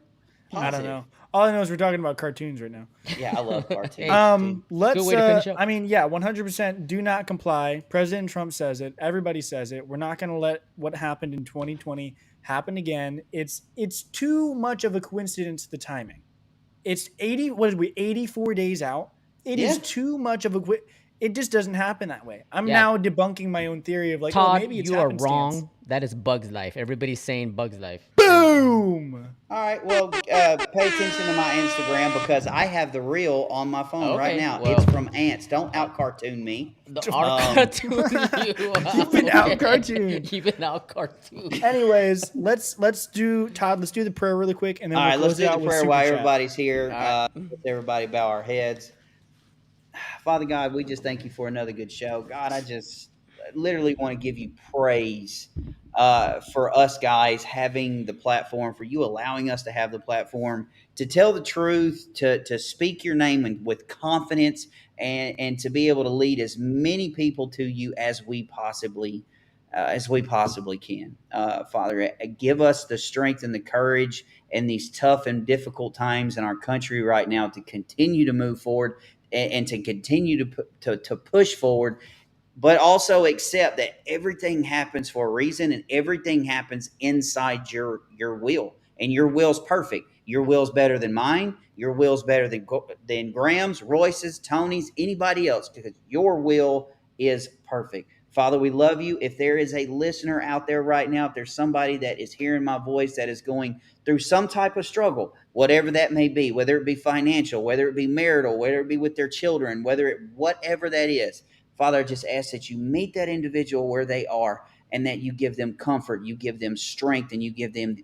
I don't know. All I know is we're talking about cartoons right now. Yeah, I love cartoons. Let's. Good way to finish up. 100%. Do not comply. President Trump says it. Everybody says it. We're not going to let what happened in 2020 happen again. It's too much of a coincidence. The timing. It's 84 days out. It is too much of a. It just doesn't happen that way. I'm now debunking my own theory of like, Todd, maybe it's you are happenstance. wrong. That is Bug's Life. Everybody's saying Bug's Life. Boom. All right. Well, pay attention to my Instagram because I have the reel on my phone right now. Well, it's from Ants. Don't out cartoon me. Cartoon. You've been out cartoon. You've been out cartoon. Anyways, let's do the prayer really quick, and then All we'll right, let's close do it out the with prayer Super while Chat. everybody's here. Let's everybody bow our heads. Father God, we just thank you for another good show. God, I just literally want to give you praise for us guys having the platform, for you allowing us to have the platform to tell the truth, to speak your name with confidence, and to be able to lead as many people to you as we possibly can. Father, give us the strength and the courage in these tough and difficult times in our country right now to continue to move forward and to continue to push forward, but also accept that everything happens for a reason and everything happens inside your will. And your will's perfect. Your will's better than mine. Your will's better than Graham's, Royce's, Tony's, anybody else, because your will is perfect. Father, we love you. If there is a listener out there right now, if there's somebody that is hearing my voice that is going through some type of struggle, whatever that may be, whether it be financial, whether it be marital, whether it be with their children, whatever that is, Father, I just ask that you meet that individual where they are and that you give them comfort, you give them strength, and you give them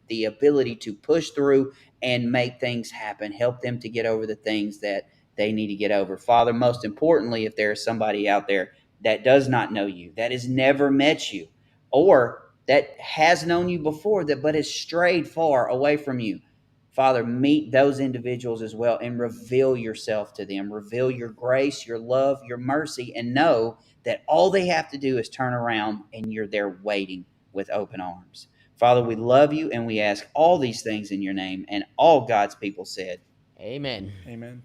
the ability to push through and make things happen. Help them to get over the things that they need to get over. Father, most importantly, if there is somebody out there that does not know you, that has never met you, or that has known you before, but has strayed far away from you, Father, meet those individuals as well and reveal yourself to them. Reveal your grace, your love, your mercy, and know that all they have to do is turn around and you're there waiting with open arms. Father, we love you and we ask all these things in your name. And all God's people said, Amen. Amen.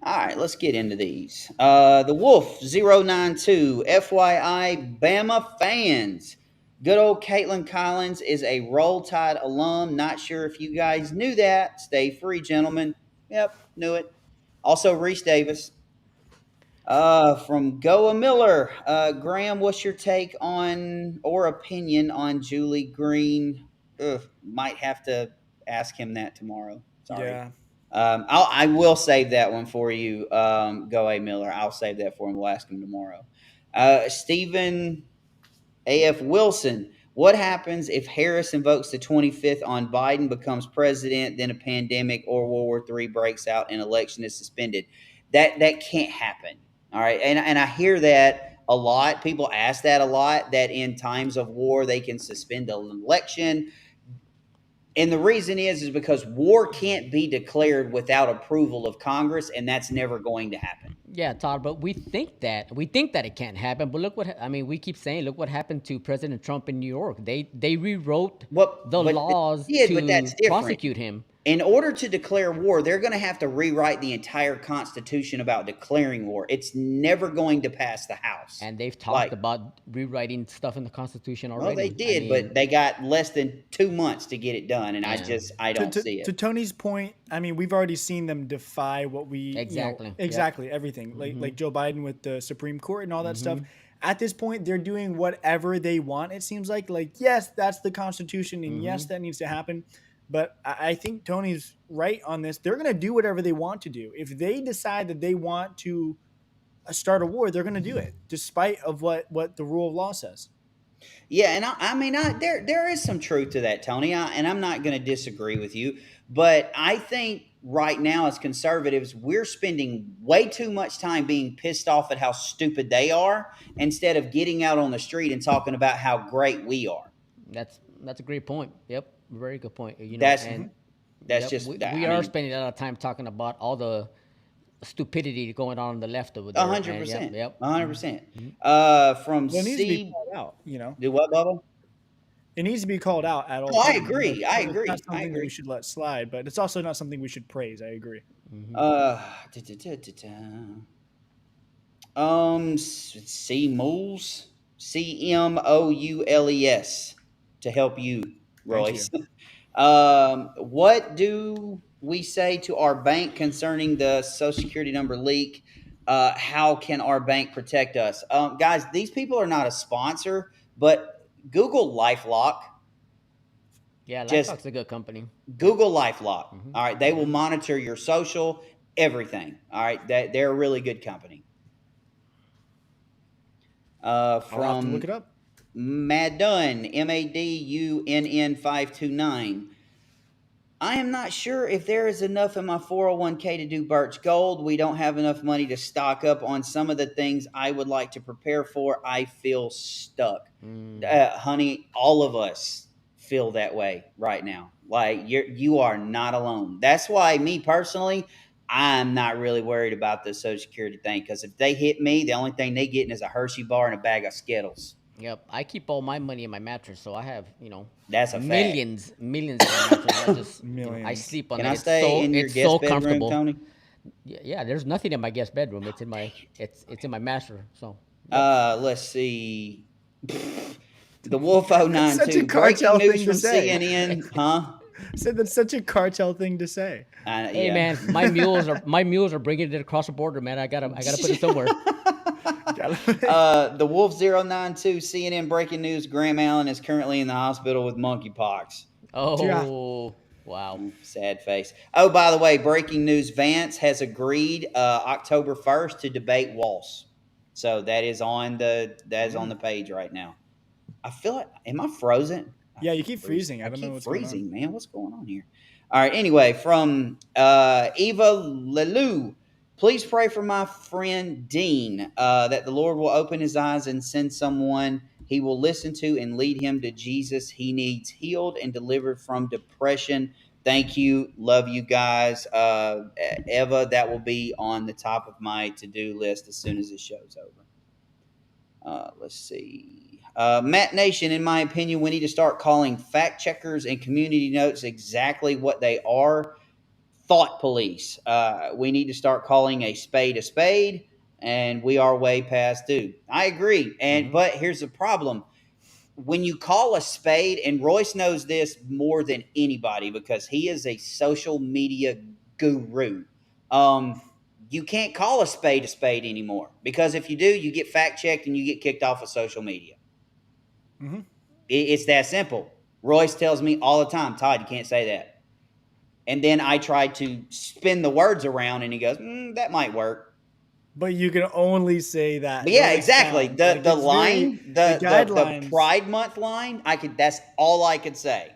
All right, let's get into these. The Wolf 092, FYI, Bama fans. Good old Caitlin Collins is a Roll Tide alum. Not sure if you guys knew that. Stay free, gentlemen. Yep, knew it. Also, Reese Davis. From Goa Miller. Graham, what's your take on or opinion on Julie Green? Might have to ask him that tomorrow. Sorry. Yeah. I will save that one for you, Goa Miller. I'll save that for him. We'll ask him tomorrow. Stephen A.F. Wilson. What happens if Harris invokes the 25th on Biden, becomes president, then a pandemic or World War III breaks out and election is suspended? That can't happen. All right. And I hear that a lot. People ask that a lot, that in times of war, they can suspend an election. And the reason is because war can't be declared without approval of Congress, and that's never going to happen. Yeah, Todd, but we think that it can't happen. But look we keep saying, look what happened to President Trump in New York. They rewrote the laws to prosecute him. In order to declare war, they're going to have to rewrite the entire Constitution about declaring war. It's never going to pass the House. And they've talked about rewriting stuff in the Constitution already. Well, they did, but they got less than 2 months to get it done, and I don't see it. To Tony's point, I mean, we've already seen them defy what we exactly everything, like Joe Biden with the Supreme Court and all that stuff. At this point, they're doing whatever they want. It seems like yes, that's the Constitution, and yes, that needs to happen. But I think Tony's right on this. They're going to do whatever they want to do. If they decide that they want to start a war, they're going to do it, despite of what the rule of law says. Yeah, and I mean, there is some truth to that, Tony, and I'm not going to disagree with you. But I think right now, as conservatives, we're spending way too much time being pissed off at how stupid they are instead of getting out on the street and talking about how great we are. That's a great point. Yep. Very good point. You know, that's just we are spending a lot of time talking about all the stupidity going on the left over there. 100%. Yep. 100%. From it needs to be called out. You know, do what, Bubba? It needs to be called out at all. Oh, I agree. It's not something that we should let slide, but it's also not something we should praise. I agree. C-Moules, CMOULES, to help you, Royce. What do we say to our bank concerning the Social Security number leak? How can our bank protect us? Guys, these people are not a sponsor, but Google LifeLock. Yeah, LifeLock's a good company. Google LifeLock. All right, they will monitor your social, everything. All right, they're a really good company. I'll have to look it up. Madun, MADUNN 529. I am not sure if there is enough in my 401k to do Birch Gold. We don't have enough money to stock up on some of the things I would like to prepare for. I feel stuck. Honey, all of us feel that way right now. Like you are not alone. That's why me personally, I'm not really worried about the Social Security thing, because if they hit me, the only thing they getting is a Hershey bar and a bag of Skittles. Yep, I keep all my money in my mattress, so I have, that's a millions in my mattress. I just, I sleep on it. Can I stay in your guest bedroom, Tony? Yeah, there's nothing in my guest bedroom. It's in my, it's in my master. So. Let's see. The Wolf 092. Such a cartel breaking news thing from to say. CNN, huh? I said that's such a cartel thing to say. Hey man, my mules are bringing it across the border, man. I gotta put it somewhere. The Wolf 092, CNN breaking news: Graham Allen is currently in the hospital with monkeypox. Oh, wow. Sad face. Oh, by the way, breaking news: Vance has agreed October 1st to debate Walsh. So that is on the page right now. I feel like, am I frozen? Yeah, you keep freezing. I don't know what's freezing, going on. man. What's going on here? All right. Anyway, from Eva Lelou, please pray for my friend Dean that the Lord will open his eyes and send someone he He will listen to and lead him to Jesus. He needs healed and delivered from depression. Thank you. Love you guys. Eva, that will be on the top of my to-do list as soon as this show's over. Let's see. Matt Nation, in my opinion, we need to start calling fact checkers and community notes exactly what they are. Thought police. We need to start calling a spade, and we are way past due. I agree. But here's the problem. When you call a spade, and Royce knows this more than anybody because he is a social media guru. You can't call a spade anymore, because if you do, you get fact checked and you get kicked off of social media. It's that simple. Royce tells me all the time, Todd, you can't say that. And then I try to spin the words around, and he goes, that might work. But you can only say that. But yeah, exactly. The line, the Pride Month line, that's all I could say.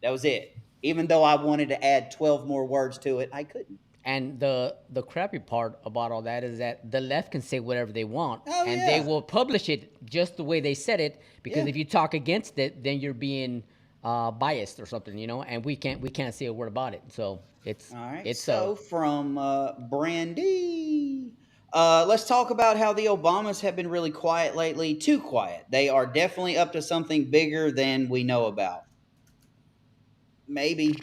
That was it. Even though I wanted to add 12 more words to it, I couldn't. And the crappy part about all that is that the left can say whatever they want, they will publish it just the way they said it, because if you talk against it, then you're being biased or something, and we can't say a word about it. So it's all right. It's so from Brandy. Let's talk about how the Obamas have been really quiet lately. Too quiet. They are definitely up to something bigger than we know about. Maybe.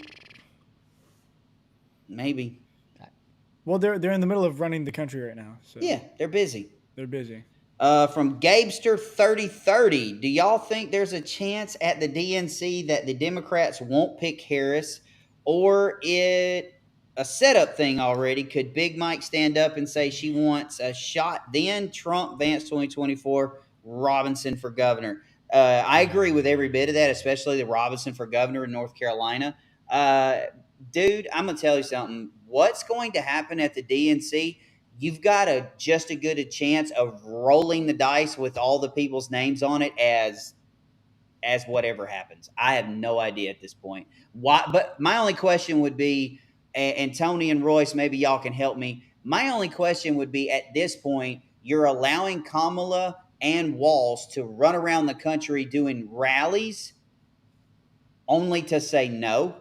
Well, they're in the middle of running the country right now. So. Yeah, they're busy. From Gabester 3030, do y'all think there's a chance at the DNC that the Democrats won't pick Harris, or it a setup thing already? Could Big Mike stand up and say she wants a shot? Then Trump, Vance 2024, Robinson for governor. I agree with every bit of that, especially the Robinson for governor in North Carolina. Dude, I'm going to tell you something. What's going to happen at the DNC? You've got just as good a chance of rolling the dice with all the people's names on it as whatever happens. I have no idea at this point. Why? But my only question would be, and Tony and Royce, maybe y'all can help me. My only question would be, at this point, you're allowing Kamala and Walz to run around the country doing rallies only to say no.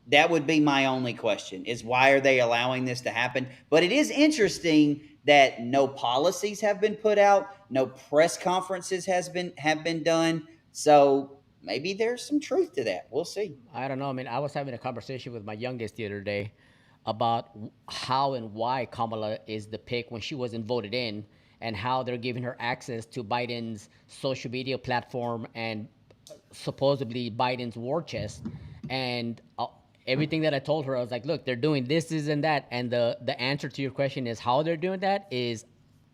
That would be my only question, is why are they allowing this to happen? But it is interesting that no policies have been put out, no press conferences have been done. So maybe there's some truth to that. We'll see. I don't know. I mean, I was having a conversation with my youngest the other day about how and why Kamala is the pick when she wasn't voted in, and how they're giving her access to Biden's social media platform and supposedly Biden's war chest. And everything that I told her, I was like, look, they're doing this, and that. And the answer to your question is how they're doing that is,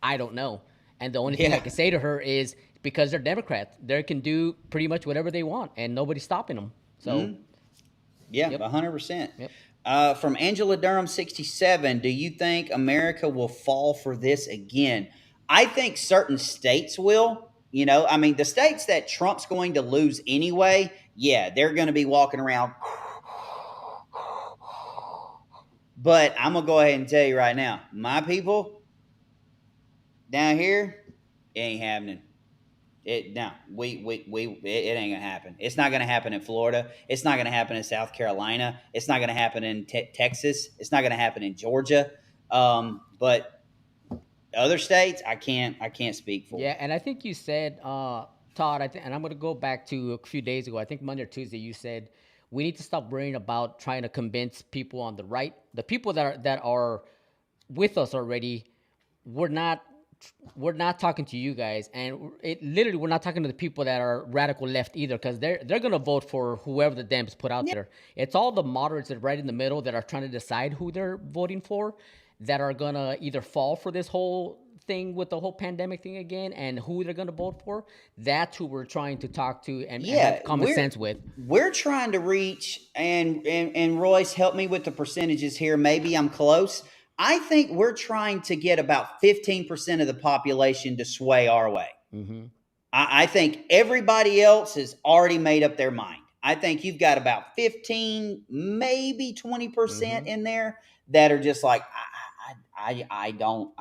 I don't know. And the only thing I can say to her is, because they're Democrats, they can do pretty much whatever they want, and nobody's stopping them. So, yeah, 100%. From Angela Durham 67, do you think America will fall for this again? I think certain states will. I mean, the states that Trump's going to lose anyway, they're going to be walking around. But I'm going to go ahead and tell you right now, my people down here, it ain't happening. It ain't going to happen. It's not going to happen in Florida. It's not going to happen in South Carolina. It's not going to happen in Texas. It's not going to happen in Georgia. But other states, I can't speak for. Yeah, and I think you said, Todd, and I'm going to go back to a few days ago. I think Monday or Tuesday, you said we need to stop worrying about trying to convince people on the right. The people that are with us already, we're not talking to you guys, and we're not talking to the people that are radical left either, because they're going to vote for whoever the Dems put out there. It's all the moderates that are right in the middle that are trying to decide who they're voting for, that are going to either fall for this whole thing with the whole pandemic thing again, and who they're going to vote for. That's who we're trying to talk to and have common sense with. We're trying to reach, and Royce, help me with the percentages here. Maybe I'm close. I think we're trying to get about 15% of the population to sway our way. I think everybody else has already made up their mind. I think you've got about 15, maybe 20% in there that are just like, I don't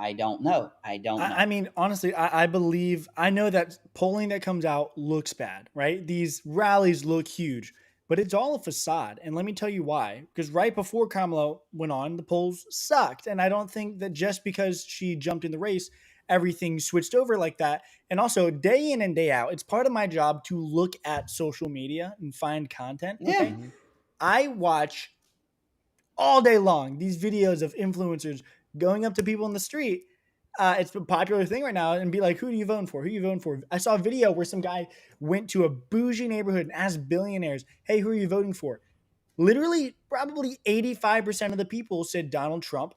know. I don't know. I mean, honestly, I believe, I know that polling that comes out looks bad, right? These rallies look huge, but it's all a facade. And let me tell you why. Because right before Kamala went on, the polls sucked. And I don't think that just because she jumped in the race, everything switched over like that. And also, day in and day out, it's part of my job to look at social media and find content. Yeah. Okay. I watch all day long these videos of influencers going up to people in the street. It's a popular thing right now, and be like, who are you voting for? Who are you voting for? I saw a video where some guy went to a bougie neighborhood and asked billionaires, hey, who are you voting for? Literally, probably 85% of the people said Donald Trump.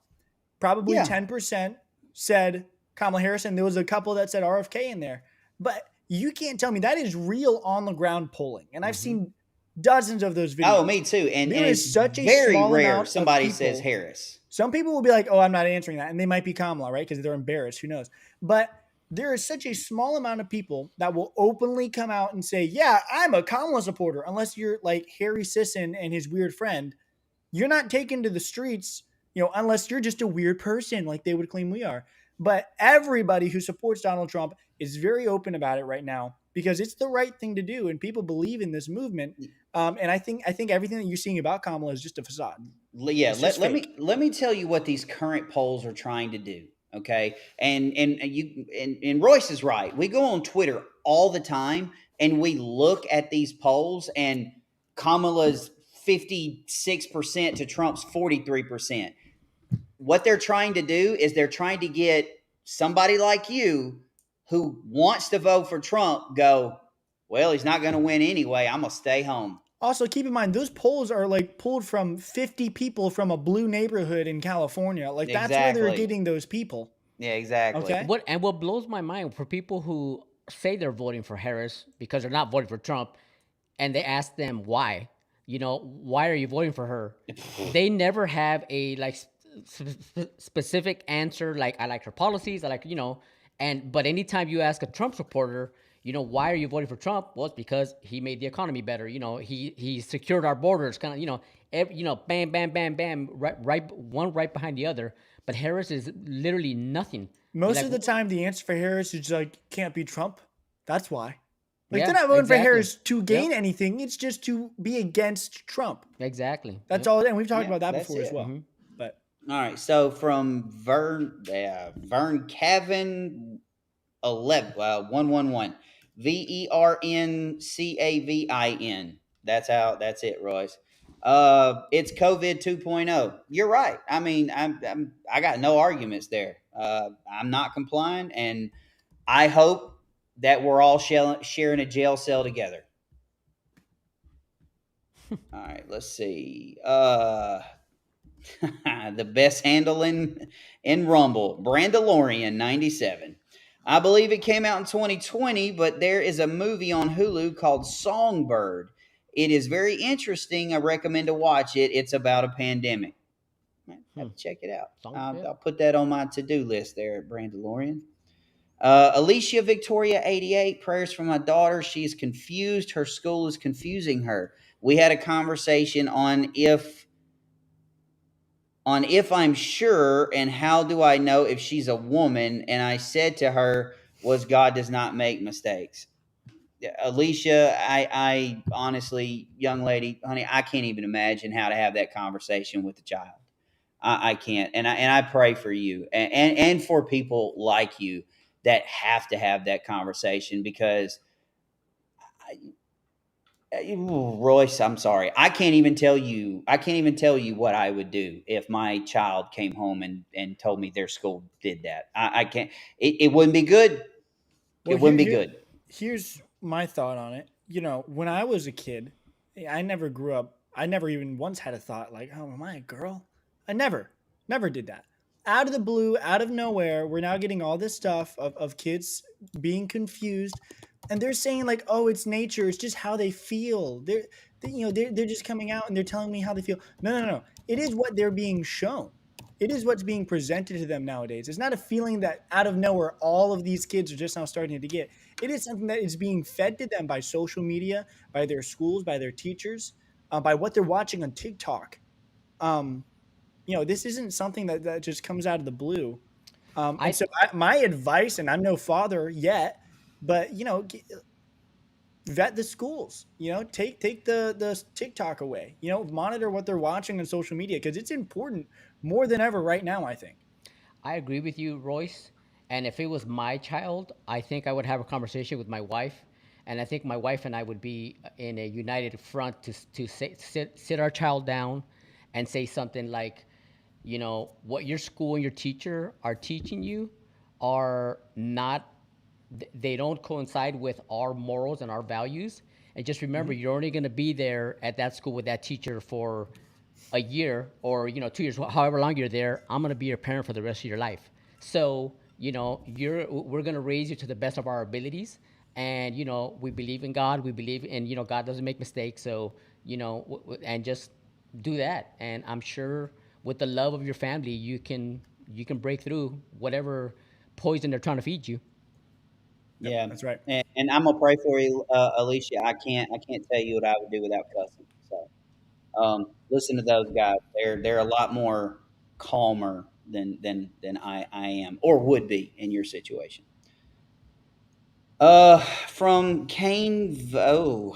Probably 10% said Kamala Harris, and there was a couple that said RFK in there. But you can't tell me that is real on the ground polling. And I've seen dozens of those videos. Oh, me too. And there it's is such a very small rare amount somebody of people. says Harris. Some people will be like, oh, I'm not answering that. And they might be Kamala, right? Because they're embarrassed. Who knows? But there is such a small amount of people that will openly come out and say, yeah, I'm a Kamala supporter. Unless you're like Harry Sisson and his weird friend. You're not taken to the streets, unless you're just a weird person like they would claim we are. But everybody who supports Donald Trump is very open about it right now because it's the right thing to do. And people believe in this movement. And I think everything that you're seeing about Kamala is just a facade. Yeah, let me tell you what these current polls are trying to do. Okay, and Royce is right. We go on Twitter all the time and we look at these polls, and Kamala's 56% to Trump's 43%. What they're trying to do is they're trying to get somebody like you who wants to vote for Trump go, well, he's not going to win anyway. I'm going to stay home. Also, keep in mind, those polls are like pulled from 50 people from a blue neighborhood in California. Like, that's where they're getting those people. Yeah, exactly. Okay. What blows my mind for people who say they're voting for Harris because they're not voting for Trump, and they ask them why, why are you voting for her? They never have a specific answer. Like, I like her policies. I like, but anytime you ask a Trump supporter, why are you voting for Trump? Well, it's because he made the economy better. He secured our borders. Kind of, bam, bam, bam, bam, right, one right behind the other. But Harris is literally nothing. Most of the time, the answer for Harris is like, can't be Trump. That's why. Like, they're not voting for Harris to gain anything. It's just to be against Trump. Exactly. That's all. And we've talked about that before as well. Mm-hmm. But all right. So from Vern Cavin 111 VERNCAVIN. That's it, Royce. It's COVID 2.0. You're right. I mean, I got no arguments there. I'm not complying, and I hope that we're all sharing a jail cell together. All right, let's see. The best handle in Rumble, Brandalorian 97. I believe it came out in 2020, but there is a movie on Hulu called Songbird. It is very interesting. I recommend to watch it. It's about a pandemic. Have to check it out. I'll put that on my to-do list there at Brandalorian. Alicia Victoria 88, prayers for my daughter. She is confused. Her school is confusing her. We had a conversation on if I'm sure and how do I know if she's a woman, and I said to her, God does not make mistakes. Alicia, I honestly, young lady, honey, I can't even imagine how to have that conversation with a child. I can't, and I pray for you and for people like you that have to have that conversation because, Royce, I'm sorry, I can't even tell you what I would do if my child came home and told me their school did that. I can't. It wouldn't be good. It wouldn't be good. Here's my thought on it. When I was a kid, I never grew up. I never even once had a thought like, oh, am I a girl? I never did that. Out of the blue, out of nowhere, we're now getting all this stuff of kids being confused. And they're saying like, oh, it's nature. It's just how they feel. They're just coming out and they're telling me how they feel. No. It is what they're being shown. It is what's being presented to them nowadays. It's not a feeling that out of nowhere, all of these kids are just now starting to get. It is something that is being fed to them by social media, by their schools, by their teachers, by what they're watching on TikTok. this isn't something that just comes out of the blue. I And so my advice, and I'm no father yet, but vet the schools. Take the TikTok away. Monitor what they're watching on social media, because it's important more than ever right now, I think. I agree with you, Royce. And if it was my child, I think I would have a conversation with my wife, and I think my wife and I would be in a united front to sit our child down, and say something like, what your school and your teacher are teaching you are not, they don't coincide with our morals and our values. And just remember, you're only going to be there at that school with that teacher for a year, or 2 years, however long you're there. I'm going to be your parent for the rest of your life. So we're going to raise you to the best of our abilities. And we believe in God. We believe in, God doesn't make mistakes. So and just do that. And I'm sure with the love of your family, you can break through whatever poison they're trying to feed you. Yeah, that's right. And I'm gonna pray for you, Alicia. I can't tell you what I would do without cussing. So, listen to those guys. They're a lot more calmer than I am, or would be in your situation. From Kane Valdir.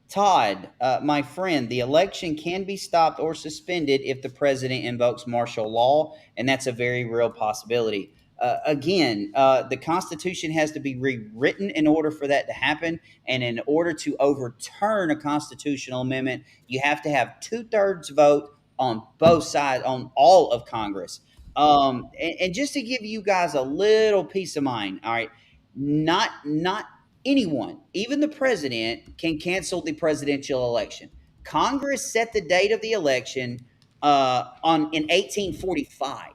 Todd, my friend, the election can be stopped or suspended if the president invokes martial law, and that's a very real possibility. Again, the Constitution has to be rewritten in order for that to happen, and in order to overturn a constitutional amendment, you have to have 2/3 vote on both sides, on all of Congress. And just to give you guys a little peace of mind, all right, not anyone, even the president, can cancel the presidential election. Congress set the date of the election in 1845.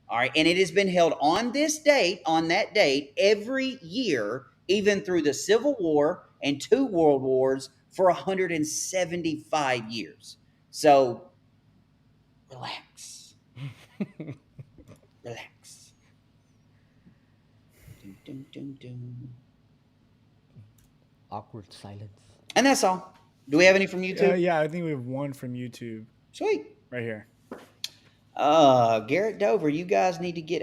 All right, and it has been held on that date, every year, even through the Civil War and 2 World Wars, for 175 years. So, relax. Relax. Dun, dun, dun, dun. Awkward silence. And that's all. Do we have any from YouTube? Yeah, I think we have one from YouTube. Sweet. Right here. Garrett Dover, you guys need to get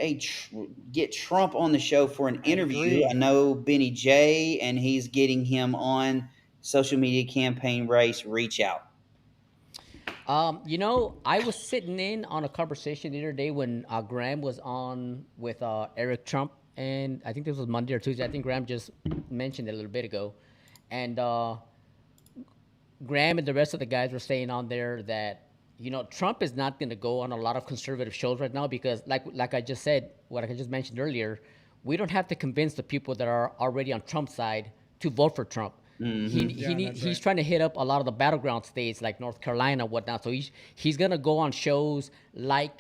Trump on the show for an interview. I know Benny J, and he's getting him on social media campaign race. Reach out. I was sitting in on a conversation the other day when Graham was on with Eric Trump, and I think this was Monday or Tuesday. I think Graham just mentioned it a little bit ago. And Graham and the rest of the guys were saying on there that, Trump is not going to go on a lot of conservative shows right now because, like I just said, what I just mentioned earlier, we don't have to convince the people that are already on Trump's side to vote for Trump. Mm-hmm. He's trying to hit up a lot of the battleground states like North Carolina and whatnot. So he's going to go on shows like,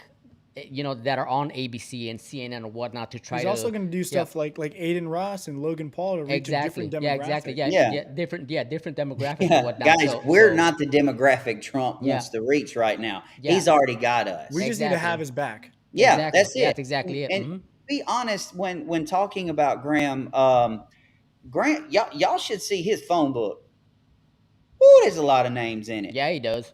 that are on ABC and CNN and whatnot to try to. He's also going to do stuff like Aiden Ross and Logan Paul to reach a different demographic. Yeah, exactly. Different demographic and whatnot. Guys, we're not the demographic Trump wants to reach right now. Yeah. He's already got us. We just need to have his back. Yeah, exactly. That's it. That's exactly it. And be honest, when talking about Graham, y'all should see his phone book. Ooh, there's a lot of names in it. Yeah, he does.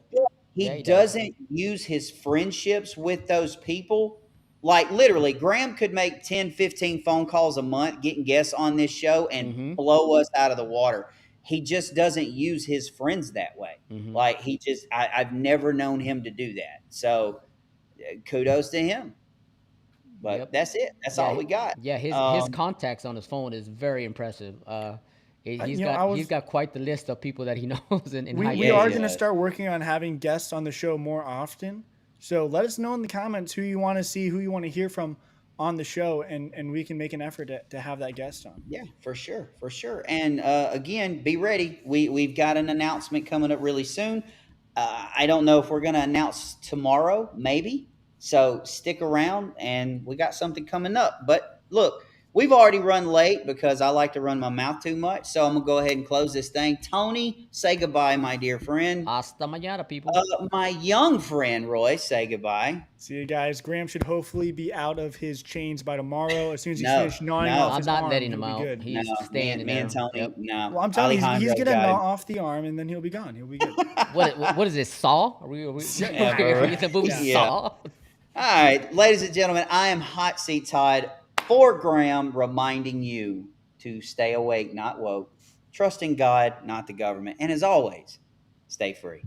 He doesn't use his friendships with those people. Like, literally, Graham could make 10, 15 phone calls a month getting guests on this show and blow us out of the water. He just doesn't use his friends that way. Like, I've never known him to do that. So, kudos to him. But that's it. That's all we got. Yeah, his contacts on his phone is very impressive. He's got quite the list of people that he knows. We are going to start working on having guests on the show more often. So let us know in the comments who you want to see, who you want to hear from on the show, and we can make an effort to have that guest on. Yeah, for sure. And again, be ready. We've got an announcement coming up really soon. I don't know if we're going to announce tomorrow, maybe. So stick around, and we got something coming up. But look, We've already run late because I like to run my mouth too much. So I'm going to go ahead and close this thing. Tony, say goodbye, my dear friend. Hasta mañana, people. My young friend, Roy, say goodbye. See you guys. Graham should hopefully be out of his chains by tomorrow. As soon as he's finished gnawing off his arm, I'm not letting him he'll out. be good. He's staying in me there. and Tony, no. Well, I'm telling you, he's going to got gnaw him. off the arm, and then he'll be gone. He'll be good. What is this, Saw? Are we it's a movie Saw? All right, ladies and gentlemen, I am Hot Seat Todd for Graham, reminding you to stay awake, not woke, trusting God, not the government, and as always, stay free.